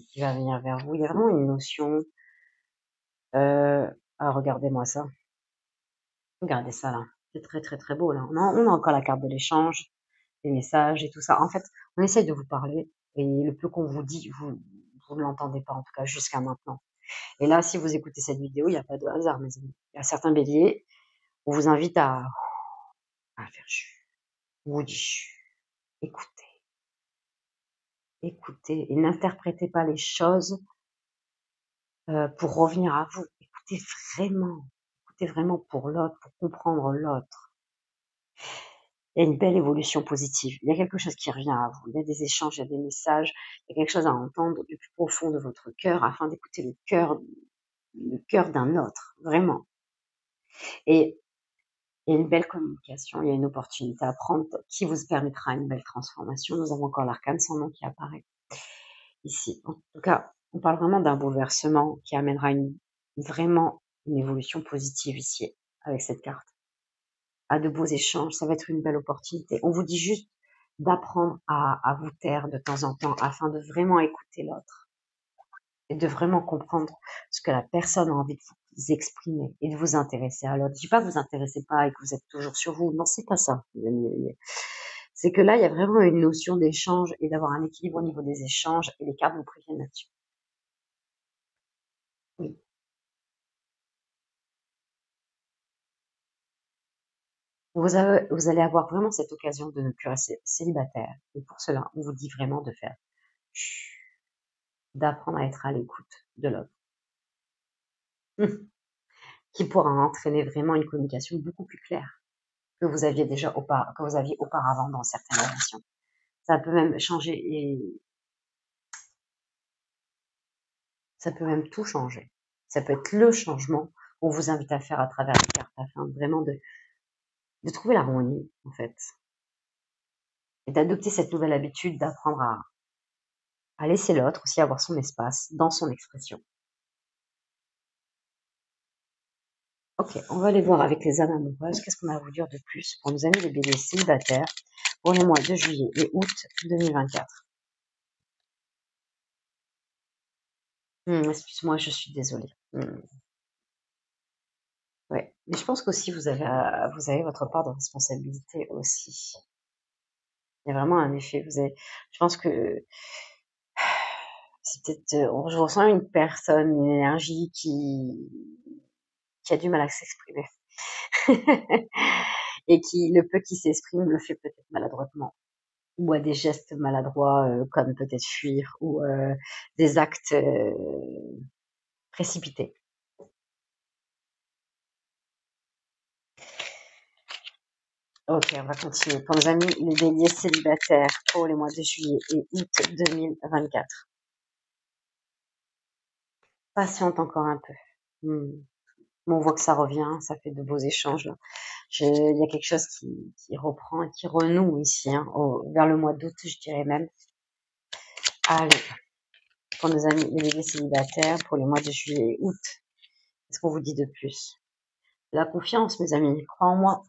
qui va venir vers vous. Il y a vraiment une notion. Ah, regardez-moi ça. Regardez ça là. C'est très très très beau là. On a encore la carte de l'échange, les messages et tout ça. En fait, on essaye de vous parler et le peu qu'on vous dit, vous ne l'entendez pas en tout cas jusqu'à maintenant. Et là, si vous écoutez cette vidéo, il n'y a pas de hasard, mes amis. Il y a certains béliers, on vous invite à faire chut. On vous dit chut. Écoutez, écoutez et n'interprétez pas les choses pour revenir à vous. Écoutez vraiment pour l'autre, pour comprendre l'autre. Il y a une belle évolution positive. Il y a quelque chose qui revient à vous. Il y a des échanges, il y a des messages, il y a quelque chose à entendre du plus profond de votre cœur afin d'écouter le cœur d'un autre, vraiment. Et il y a une belle communication, il y a une opportunité à prendre qui vous permettra une belle transformation. Nous avons encore l'arcane sans nom qui apparaît ici. En tout cas, on parle vraiment d'un bouleversement qui amènera vraiment une évolution positive ici avec cette carte. À de beaux échanges, ça va être une belle opportunité. On vous dit juste d'apprendre à vous taire de temps en temps afin de vraiment écouter l'autre et de vraiment comprendre ce que la personne a envie de vous exprimer et de vous intéresser à l'autre. Je dis pas que vous intéressez pas et que vous êtes toujours sur vous. Non, c'est pas ça. C'est que là, il y a vraiment une notion d'échange et d'avoir un équilibre au niveau des échanges et les cartes vous préviennent là-dessus. Oui. Vous allez avoir vraiment cette occasion de ne plus rester célibataire. Et pour cela, on vous dit vraiment de faire chut, d'apprendre à être à l'écoute de l'autre. Qui pourra entraîner vraiment une communication beaucoup plus claire que vous aviez que vous aviez auparavant dans certaines relations. Ça peut même changer et ça peut même tout changer. Ça peut être le changement qu'on vous invite à faire à travers les cartes afin vraiment de trouver l'harmonie, en fait. Et d'adopter cette nouvelle habitude d'apprendre à laisser l'autre aussi avoir son espace dans son expression. Ok, on va aller voir avec les âmes amoureuses. Qu'est-ce qu'on a à vous dire de plus pour nos amis les béliers célibataires pour les mois de juillet et août 2024. Excuse-moi, je suis désolée. Ouais, mais je pense qu'aussi vous avez votre part de responsabilité aussi. Il y a vraiment un effet. Je pense que c'est peut-être, je ressens une personne, une énergie qui a du mal à s'exprimer. Et qui, le peu qui s'exprime, le fait peut-être maladroitement. ou à des gestes maladroits, comme peut-être fuir ou des actes précipités. Ok, on va continuer. Pour nos amis, les béliers célibataires pour les mois de juillet et août 2024. Patiente encore un peu. On voit que ça revient, ça fait de beaux échanges là. Il y a quelque chose qui reprend et qui renoue ici, hein, vers le mois d'août, je dirais même. Allez, pour nos amis les béliers célibataires pour les mois de juillet et août. Qu'est-ce qu'on vous dit de plus? La confiance, mes amis, crois en moi.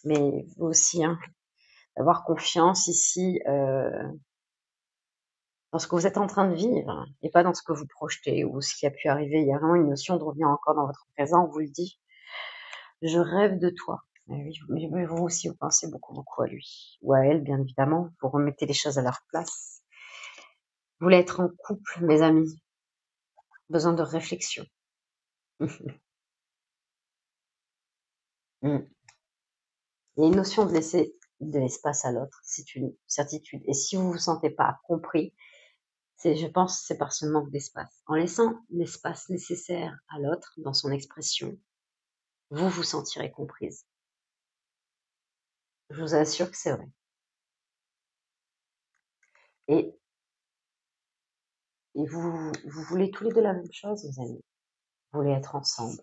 Mais vous aussi, hein, d'avoir confiance ici dans ce que vous êtes en train de vivre et pas dans ce que vous projetez ou ce qui a pu arriver. Il y a vraiment une notion de revenir encore dans votre présent. On vous le dit. Je rêve de toi. Mais vous aussi, vous pensez beaucoup, beaucoup à lui. Ou à elle, bien évidemment. Vous remettez les choses à leur place. Vous voulez être en couple, mes amis. Besoin de réflexion. Il y a une notion de laisser de l'espace à l'autre. C'est une certitude. Et si vous vous sentez pas compris, je pense, c'est par ce manque d'espace. En laissant l'espace nécessaire à l'autre dans son expression, vous vous sentirez comprise. Je vous assure que c'est vrai. Et, et vous voulez tous les deux la même chose, les amis. Vous voulez être ensemble.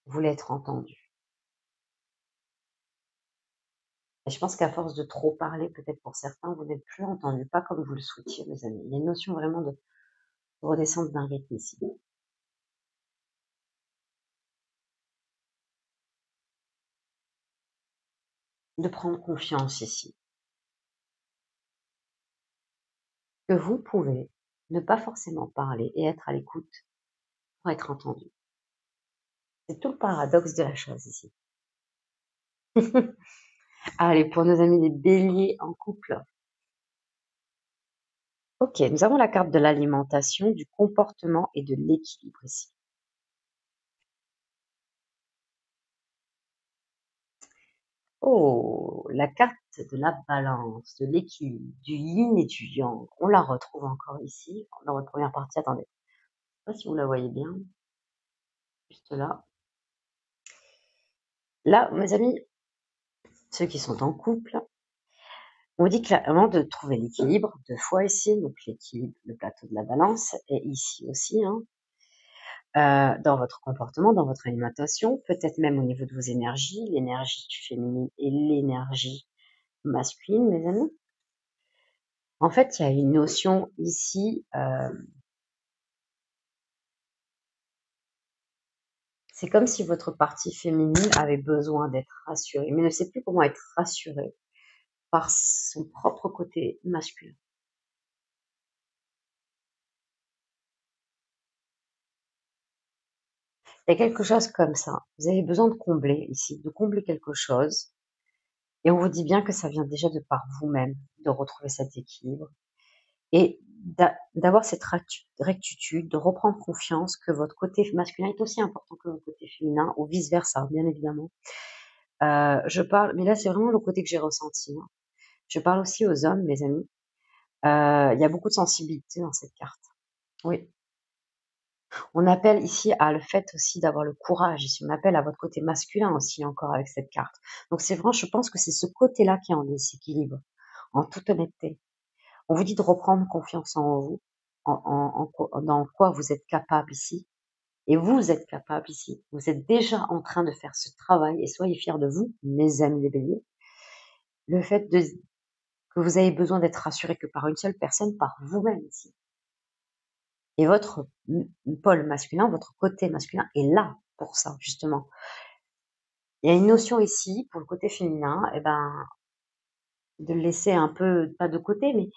Vous voulez être entendus. Et je pense qu'à force de trop parler, peut-être pour certains, vous n'êtes plus entendus, pas comme vous le souhaitiez, mes amis. Il y a une notion vraiment de redescendre d'un rythme ici. De prendre confiance ici. Que vous pouvez ne pas forcément parler et être à l'écoute pour être entendu. C'est tout le paradoxe de la chose ici. Allez, pour nos amis les béliers en couple. Ok, nous avons la carte de l'alimentation, du comportement et de l'équilibre ici. Oh, la carte de la balance, de l'équilibre, du yin et du yang. On la retrouve encore ici, dans votre première partie. Attendez, je sais pas si vous la voyez bien, juste là. Là, mes amis, ceux qui sont en couple, on dit clairement de trouver l'équilibre, deux fois ici, donc l'équilibre, le plateau de la balance, et ici aussi, hein, dans votre comportement, dans votre alimentation, peut-être même au niveau de vos énergies, l'énergie féminine et l'énergie masculine, mes amis. En fait, il y a une notion ici, c'est comme si votre partie féminine avait besoin d'être rassurée, mais ne sait plus comment être rassurée par son propre côté masculin. Il y a quelque chose comme ça. Vous avez besoin de combler ici, de combler quelque chose. Et on vous dit bien que ça vient déjà de par vous-même, de retrouver cet équilibre. Et d'avoir cette rectitude, de reprendre confiance que votre côté masculin est aussi important que votre côté féminin, ou vice-versa, bien évidemment. Je parle, mais là c'est vraiment le côté que j'ai ressenti. Hein. Je parle aussi aux hommes, mes amis. Il y a beaucoup de sensibilité dans cette carte. Oui. On appelle ici à le fait aussi d'avoir le courage. Ici, on appelle à votre côté masculin aussi encore avec cette carte. Donc c'est vrai, je pense que c'est ce côté-là qui est en déséquilibre, en toute honnêteté. On vous dit de reprendre confiance en vous, dans quoi vous êtes capable ici. Et vous êtes capable ici. Vous êtes déjà en train de faire ce travail et soyez fiers de vous, mes amis les béliers. Le fait que vous avez besoin d'être rassuré que par une seule personne, par vous-même ici. Et votre pôle masculin, votre côté masculin est là pour ça, justement. Il y a une notion ici, pour le côté féminin, de le laisser un peu, pas de côté, mais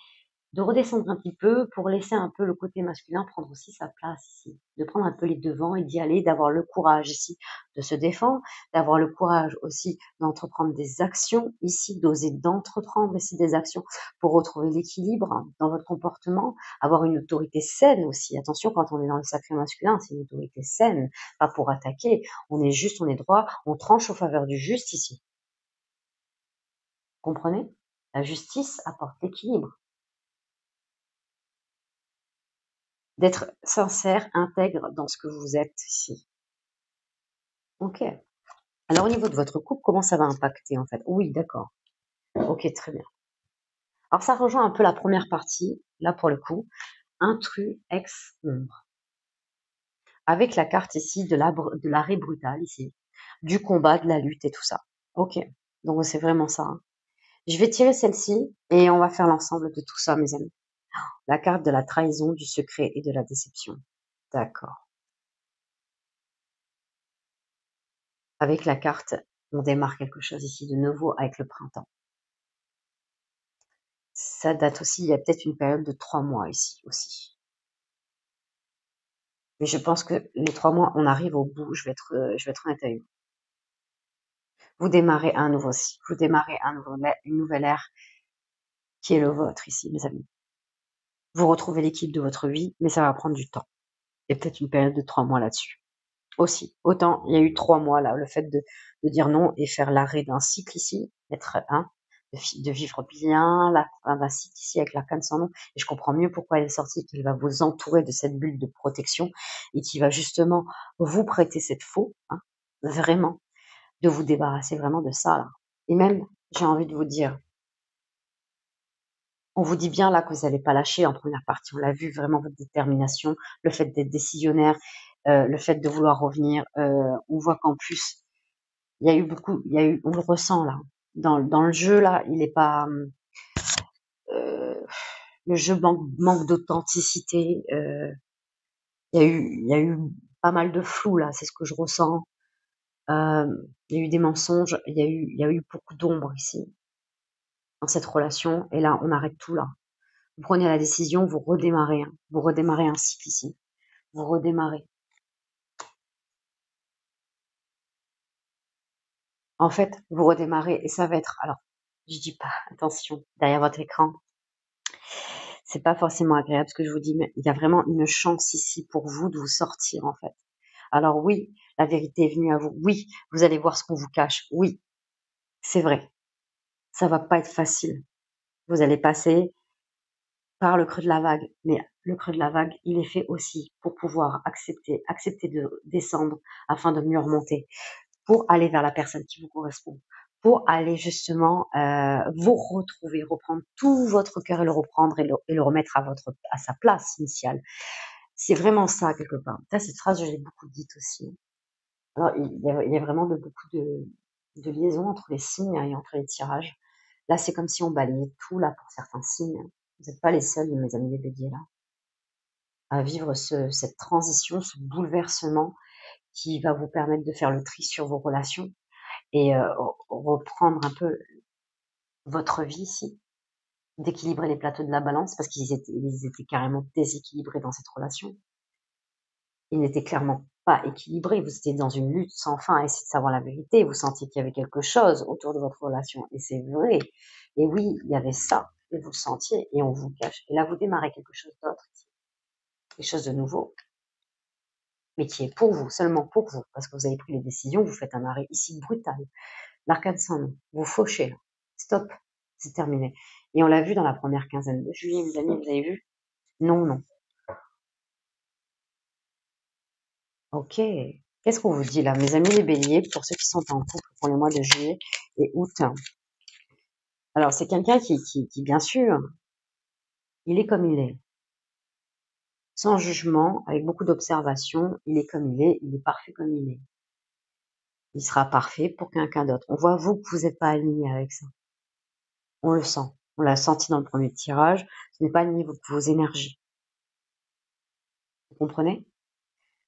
de redescendre un petit peu pour laisser un peu le côté masculin prendre aussi sa place ici, de prendre un peu les devants et d'y aller, d'avoir le courage ici de se défendre, d'avoir le courage aussi d'entreprendre des actions ici, d'oser d'entreprendre ici des actions pour retrouver l'équilibre dans votre comportement, avoir une autorité saine aussi. Attention, quand on est dans le sacré masculin, c'est une autorité saine, pas pour attaquer, on est juste, on est droit, on tranche en faveur du juste ici. comprenez? La justice apporte l'équilibre. D'être sincère, intègre dans ce que vous êtes ici. Ok. Alors au niveau de votre couple, comment ça va impacter en fait? Oui, d'accord. Ok, très bien. Alors ça rejoint un peu la première partie, là pour le coup, intrus, ex-ombre. Avec la carte ici de l'arrêt brutal ici, du combat, de la lutte et tout ça. Ok, donc c'est vraiment ça. Hein. Je vais tirer celle-ci et on va faire l'ensemble de tout ça, mes amis. La carte de la trahison, du secret et de la déception. D'accord. Avec la carte, on démarre quelque chose ici de nouveau avec le printemps. Ça date aussi, il y a peut-être une période de 3 mois ici aussi. Mais je pense que les 3 mois, on arrive au bout, je vais être honnête avec vous. Vous démarrez un nouveau cycle, vous démarrez une nouvelle ère qui est le vôtre ici, mes amis. Vous retrouvez l'équipe de votre vie, mais ça va prendre du temps. Il y a peut-être une période de 3 mois là-dessus. Aussi, autant il y a eu 3 mois là, le fait de dire non et faire l'arrêt d'un cycle ici, être de vivre bien, la fin d'un cycle ici avec l'arcane sans nom. Et je comprends mieux pourquoi elle est sortie, qu'il va vous entourer de cette bulle de protection et qui va justement vous prêter cette faux, vraiment, de vous débarrasser vraiment de ça là. Et même, j'ai envie de vous dire, on vous dit bien là que vous n'allez pas lâcher en première partie. On l'a vu vraiment votre détermination, le fait d'être décisionnaire, le fait de vouloir revenir. On voit qu'en plus, on le ressent là. Dans le jeu là, il est pas, euh, le jeu manque d'authenticité. Il y a eu pas mal de flou là, c'est ce que je ressens. Il y a eu des mensonges, il y a eu beaucoup d'ombre ici dans cette relation. Et là, on arrête tout là. Vous prenez la décision, vous redémarrez, vous redémarrez un cycle ici. Vous redémarrez. En fait, vous redémarrez et ça va être, alors, je dis pas, attention, derrière votre écran, c'est pas forcément agréable ce que je vous dis, mais il y a vraiment une chance ici pour vous de vous sortir, en fait. Alors oui, la vérité est venue à vous. Oui, vous allez voir ce qu'on vous cache. Oui, c'est vrai. Ça va pas être facile. Vous allez passer par le creux de la vague, mais le creux de la vague, il est fait aussi pour pouvoir accepter de descendre afin de mieux remonter, pour aller vers la personne qui vous correspond, pour aller justement vous retrouver, reprendre tout votre cœur et le reprendre et le remettre à sa place initiale. C'est vraiment ça quelque part. Ça, cette phrase, je l'ai beaucoup dite aussi. Alors, il y a vraiment beaucoup de liaisons entre les signes et entre les tirages. Là, c'est comme si on balayait tout là pour certains signes. Vous n'êtes pas les seuls, mes amis les béliers, là, à vivre cette transition, ce bouleversement qui va vous permettre de faire le tri sur vos relations et reprendre un peu votre vie ici, d'équilibrer les plateaux de la balance parce ils étaient carrément déséquilibrés dans cette relation. Ils n'étaient clairement pas équilibrés. Vous étiez dans une lutte sans fin à essayer de savoir la vérité. Vous sentiez qu'il y avait quelque chose autour de votre relation. Et c'est vrai. Et oui, il y avait ça. Et vous le sentiez. Et on vous cache. Et là, vous démarrez quelque chose d'autre. Quelque chose de nouveau. Mais qui est pour vous, seulement pour vous. Parce que vous avez pris les décisions. Vous faites un arrêt ici brutal. L'arcade sans nom. Vous fauchez. Là. Stop. C'est terminé. Et on l'a vu dans la première quinzaine de juillet, mes amis. Vous avez vu? Non, non. Ok. Qu'est-ce qu'on vous dit là, mes amis les béliers, pour ceux qui sont en couple pour les mois de juillet et août? Alors, c'est quelqu'un qui, bien sûr, il est comme il est. Sans jugement, avec beaucoup d'observation, il est comme il est parfait comme il est. Il sera parfait pour quelqu'un d'autre. On voit, vous, que vous n'êtes pas aligné avec ça. On le sent. On l'a senti dans le premier tirage. Ce n'est pas aligné avec vos énergies. Vous comprenez?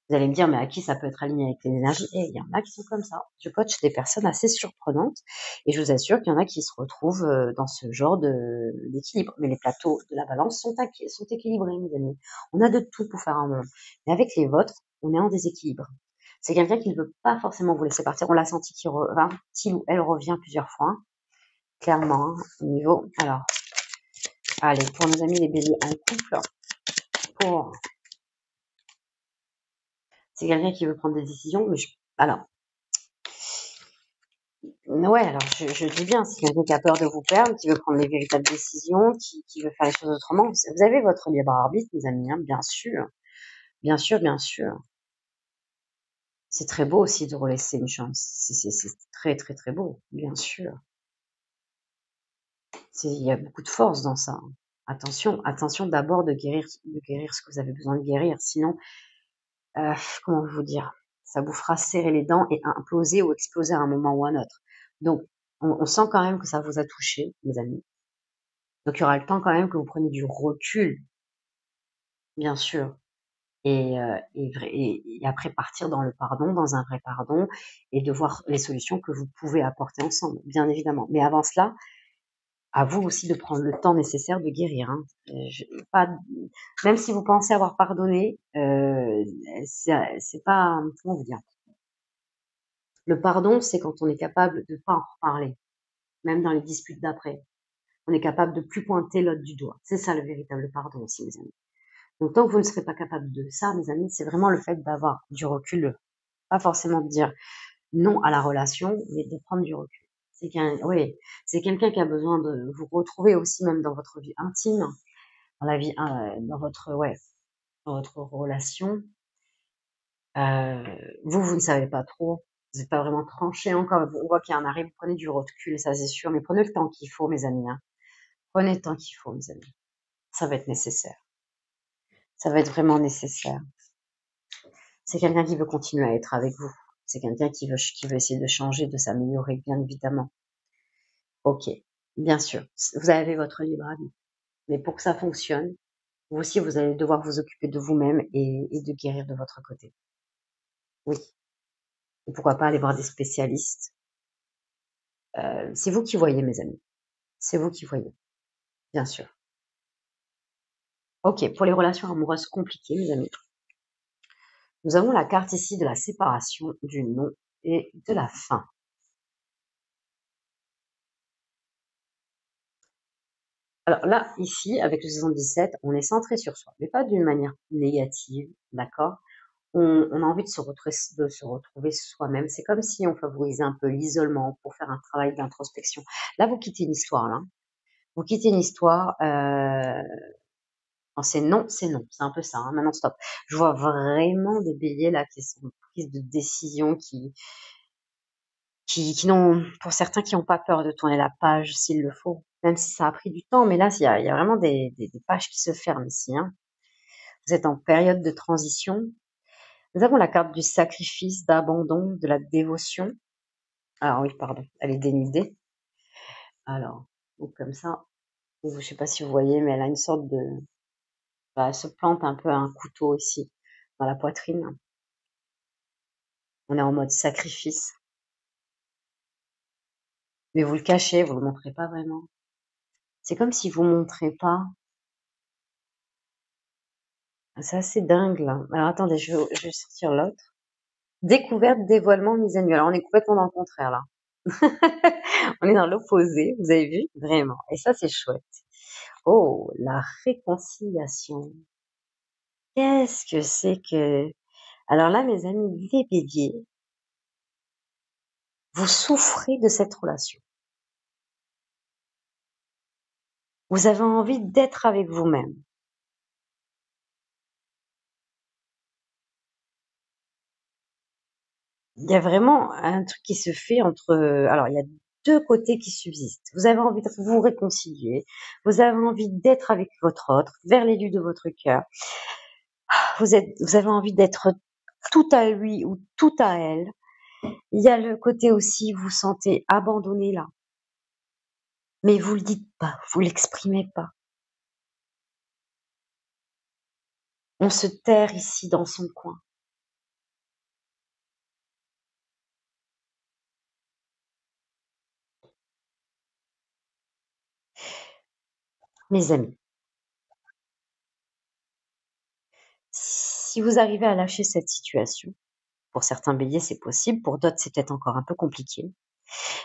Vous allez me dire, mais à qui ça peut être aligné avec les énergies? Et il y en a qui sont comme ça. Je coach des personnes assez surprenantes et je vous assure qu'il y en a qui se retrouvent dans ce genre d'équilibre. Mais les plateaux de la balance sont équilibrés, mes amis. On a de tout pour faire un monde. Mais avec les vôtres, on est en déséquilibre. C'est quelqu'un qui ne veut pas forcément vous laisser partir. On l'a senti qu'il ou elle revient plusieurs fois, hein, clairement, au niveau. Alors, allez, pour nos amis les béliers, un couple, pour c'est quelqu'un qui veut prendre des décisions, mais alors, Ouais, alors je dis bien, c'est quelqu'un qui a peur de vous perdre, qui veut prendre les véritables décisions, qui veut faire les choses autrement. Vous avez votre libre arbitre, mes amis, hein, bien sûr. Bien sûr, bien sûr. C'est très beau aussi de relaisser une chance. C'est très, très, très beau, bien sûr. Il y a beaucoup de force dans ça. Attention, attention d'abord de guérir ce que vous avez besoin de guérir. Sinon, euh, comment vous dire, ça vous fera serrer les dents et imploser ou exploser à un moment ou à un autre. Donc, on sent quand même que ça vous a touché, mes amis. Donc, il y aura le temps quand même que vous preniez du recul, bien sûr. Et après partir dans le pardon, dans un vrai pardon, et de voir les solutions que vous pouvez apporter ensemble, bien évidemment. Mais avant cela, à vous aussi de prendre le temps nécessaire de guérir. Hein. Pas, même si vous pensez avoir pardonné, c'est pas, comment vous dire. Le pardon, c'est quand on est capable de pas en reparler, même dans les disputes d'après. On est capable de plus pointer l'autre du doigt. C'est ça le véritable pardon aussi, mes amis. Donc tant que vous ne serez pas capable de ça, mes amis, c'est vraiment le fait d'avoir du recul, pas forcément de dire non à la relation, mais de prendre du recul. Oui, c'est quelqu'un qui a besoin de vous retrouver aussi même dans votre vie intime, dans la vie, dans votre relation. Euh, vous ne savez pas trop, vous n'êtes pas vraiment tranché encore. On voit qu'il y a un arrêt, vous prenez du recul, ça c'est sûr, mais prenez le temps qu'il faut, mes amis. Hein. Prenez le temps qu'il faut, mes amis. Ça va être nécessaire. Ça va être vraiment nécessaire. C'est quelqu'un qui veut continuer à être avec vous. C'est quelqu'un qui veut essayer de changer, de s'améliorer, bien évidemment. Ok, bien sûr, vous avez votre libre avis. Mais pour que ça fonctionne, vous aussi, vous allez devoir vous occuper de vous-même et de guérir de votre côté. Oui. Et pourquoi pas aller voir des spécialistes. C'est vous qui voyez, mes amis. C'est vous qui voyez, bien sûr. Ok, pour les relations amoureuses compliquées, mes amis, nous avons la carte ici de la séparation, du non et de la fin. Alors là, ici, avec le 77, on est centré sur soi, mais pas d'une manière négative, d'accord? On a envie de se retrouver soi-même. C'est comme si on favorisait un peu l'isolement pour faire un travail d'introspection. Là, vous quittez une histoire, là. Vous quittez une histoire, quand c'est non, c'est non. C'est un peu ça, hein. Maintenant, stop. Je vois vraiment des béliers, là, qui sont prises de décision, qui n'ont, pour certains, qui n'ont pas peur de tourner la page s'il le faut. Même si ça a pris du temps, mais là, il y a vraiment des pages qui se ferment ici, hein. Vous êtes en période de transition. Nous avons la carte du sacrifice, d'abandon, de la dévotion. Alors oui, pardon, elle est dénudée. Alors, donc comme ça, je sais pas si vous voyez, mais elle a une sorte de, elle se plante un peu un couteau ici dans la poitrine. On est en mode sacrifice, mais vous le cachez, vous le montrez pas vraiment. C'est comme si vous montrez pas. C'est assez dingue là. Alors attendez, je vais sortir l'autre. Découverte, dévoilement, mise à nu. Alors on est complètement dans le contraire là. On est dans l'opposé, vous avez vu? Vraiment. Et ça c'est chouette. Oh, la réconciliation. Qu'est-ce que c'est que... Alors là, mes amis, les béliers, vous souffrez de cette relation. Vous avez envie d'être avec vous-même. Il y a vraiment un truc qui se fait entre... Alors, il y a deux côtés qui subsistent. Vous avez envie de vous réconcilier. Vous avez envie d'être avec votre autre, vers l'élu de votre cœur. Vous avez envie d'être tout à lui ou tout à elle. Il y a le côté aussi, vous vous sentez abandonné là. Mais vous le dites pas, vous l'exprimez pas. On se terre ici dans son coin. Mes amis, si vous arrivez à lâcher cette situation, pour certains béliers c'est possible, pour d'autres c'est peut-être encore un peu compliqué.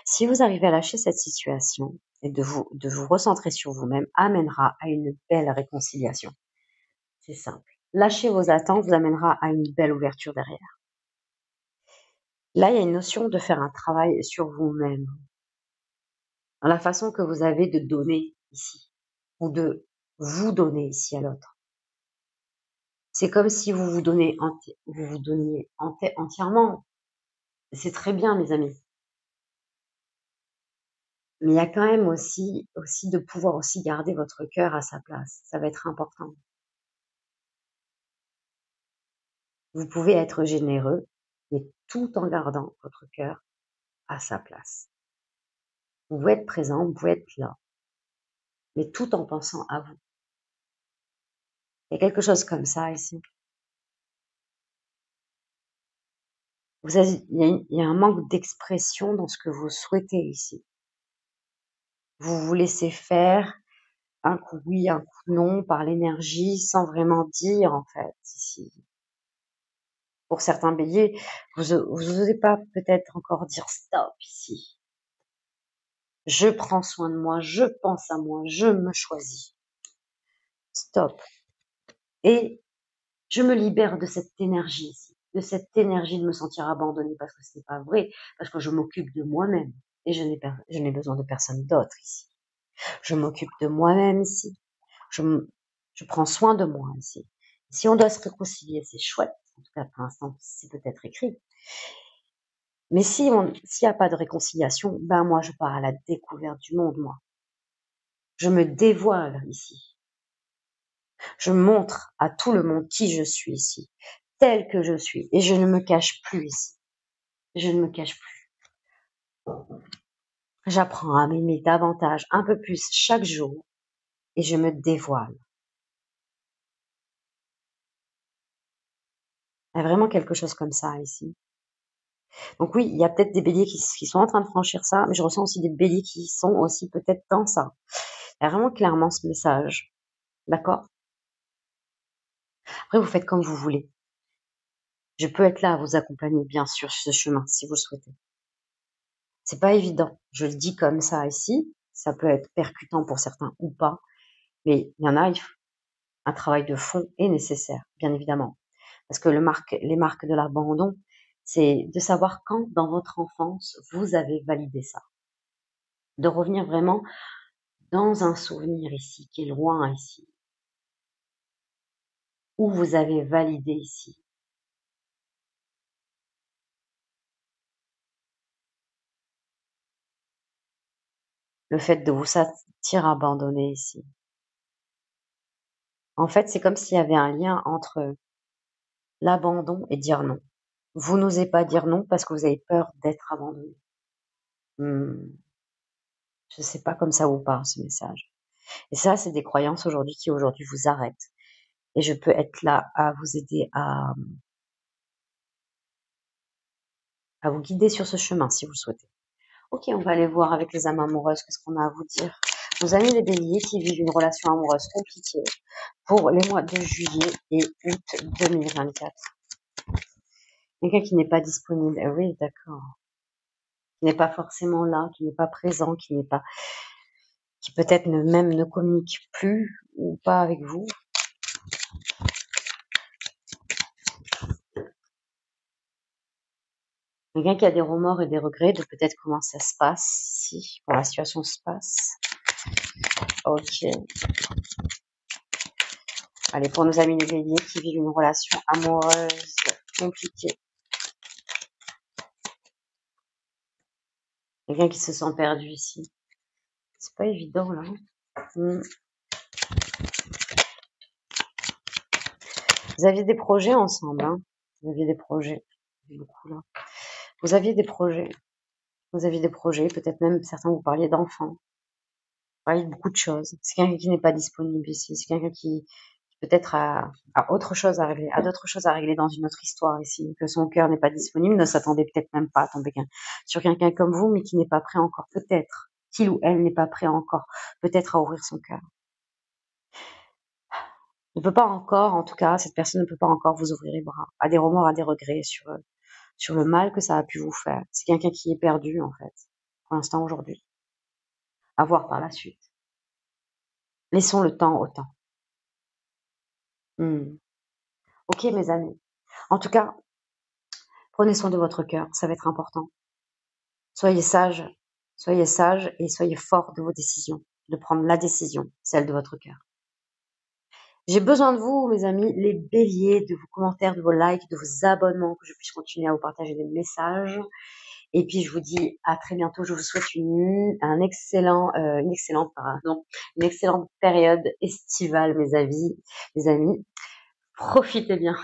Si vous arrivez à lâcher cette situation et de vous recentrer sur vous-même, amènera à une belle réconciliation. C'est simple. Lâcher vos attentes vous amènera à une belle ouverture derrière. Là, il y a une notion de faire un travail sur vous-même, dans la façon que vous avez de donner ici, ou de vous donner ici à l'autre. C'est comme si vous vous donnez vous vous donniez entièrement. C'est très bien, mes amis. Mais il y a quand même aussi de pouvoir aussi garder votre cœur à sa place. Ça va être important. Vous pouvez être généreux, mais tout en gardant votre cœur à sa place. Vous pouvez être présent, vous pouvez être là, mais tout en pensant à vous. Il y a quelque chose comme ça ici. Il y a un manque d'expression dans ce que vous souhaitez ici. Vous vous laissez faire un coup oui, un coup non, par l'énergie, sans vraiment dire en fait ici. Pour certains béliers, vous n'osez pas peut-être encore dire stop ici. Je prends soin de moi, je pense à moi, je me choisis. Stop. Et je me libère de cette énergie ici, de cette énergie de me sentir abandonnée parce que ce n'est pas vrai, parce que je m'occupe de moi-même et je n'ai besoin de personne d'autre ici. Je m'occupe de moi-même ici. Je prends soin de moi ici. Si on doit se réconcilier, c'est chouette. En tout cas, pour l'instant, c'est peut-être écrit. Mais s'il n'y a pas de réconciliation, ben moi, je pars à la découverte du monde, moi. Je me dévoile ici. Je montre à tout le monde qui je suis ici, tel que je suis. Et je ne me cache plus ici. Je ne me cache plus. J'apprends à m'aimer davantage, un peu plus chaque jour. Et je me dévoile. Il y a vraiment quelque chose comme ça ici. Donc oui, il y a peut-être des béliers qui sont en train de franchir ça, mais je ressens aussi des béliers qui sont aussi peut-être dans ça. Il y a vraiment clairement ce message. D'accord? Après, vous faites comme vous voulez. Je peux être là à vous accompagner, bien sûr, sur ce chemin, si vous le souhaitez. C'est pas évident. Je le dis comme ça ici. Ça peut être percutant pour certains ou pas. Mais il y en a, un travail de fond est nécessaire, bien évidemment. Parce que les marques de l'abandon, c'est de savoir quand, dans votre enfance, vous avez validé ça. De revenir vraiment dans un souvenir ici, qui est loin ici, où vous avez validé ici. Le fait de vous sentir abandonné ici. En fait, c'est comme s'il y avait un lien entre l'abandon et dire non. Vous n'osez pas dire non parce que vous avez peur d'être abandonné. Je sais pas comme ça vous parle ce message. Et ça, c'est des croyances qui aujourd'hui vous arrêtent. Et je peux être là à vous aider à vous guider sur ce chemin si vous le souhaitez. Ok, on va aller voir avec les âmes amoureuses qu'est-ce qu'on a à vous dire. Nos amis les béliers qui vivent une relation amoureuse compliquée pour les mois de juillet et août 2024. Quelqu'un qui n'est pas disponible. Oui, d'accord. Qui n'est pas forcément là, qui n'est pas présent, qui peut-être même ne communique plus ou pas avec vous. Quelqu'un qui a des remords et des regrets de peut-être comment ça se passe ici, comment la situation se passe. Ok. Allez, pour nos amis les béliers qui vivent une relation amoureuse compliquée. Quelqu'un qui se sent perdu ici. C'est pas évident, là. Vous aviez des projets ensemble, hein. Vous aviez des projets. Beaucoup, là. Vous aviez des projets. Vous aviez des projets. Peut-être même certains vous parliez d'enfants. Vous parliez de beaucoup de choses. C'est quelqu'un qui n'est pas disponible ici. C'est quelqu'un qui peut-être a autre chose à régler, a d'autres choses à régler dans une autre histoire ici, que son cœur n'est pas disponible, ne s'attendait peut-être même pas à tomber sur quelqu'un comme vous, mais qui n'est pas prêt encore, peut-être, qu'il ou elle n'est pas prêt encore, peut-être à ouvrir son cœur. Ne peut pas encore, en tout cas, cette personne ne peut pas encore vous ouvrir les bras, à des remords, à des regrets sur le mal que ça a pu vous faire. C'est quelqu'un qui est perdu, en fait, pour l'instant, aujourd'hui. À voir par la suite. Laissons le temps au temps. Ok, mes amis. En tout cas, Prenez soin de votre cœur, ça va être important. Soyez sage et soyez fort de vos décisions, de prendre la décision, celle de votre cœur. J'ai besoin de vous, mes amis, les béliers, de vos commentaires, de vos likes, de vos abonnements, que je puisse continuer à vous partager des messages. Et puis, je vous dis à très bientôt. Je vous souhaite une excellente période estivale, mes amis. Profitez bien.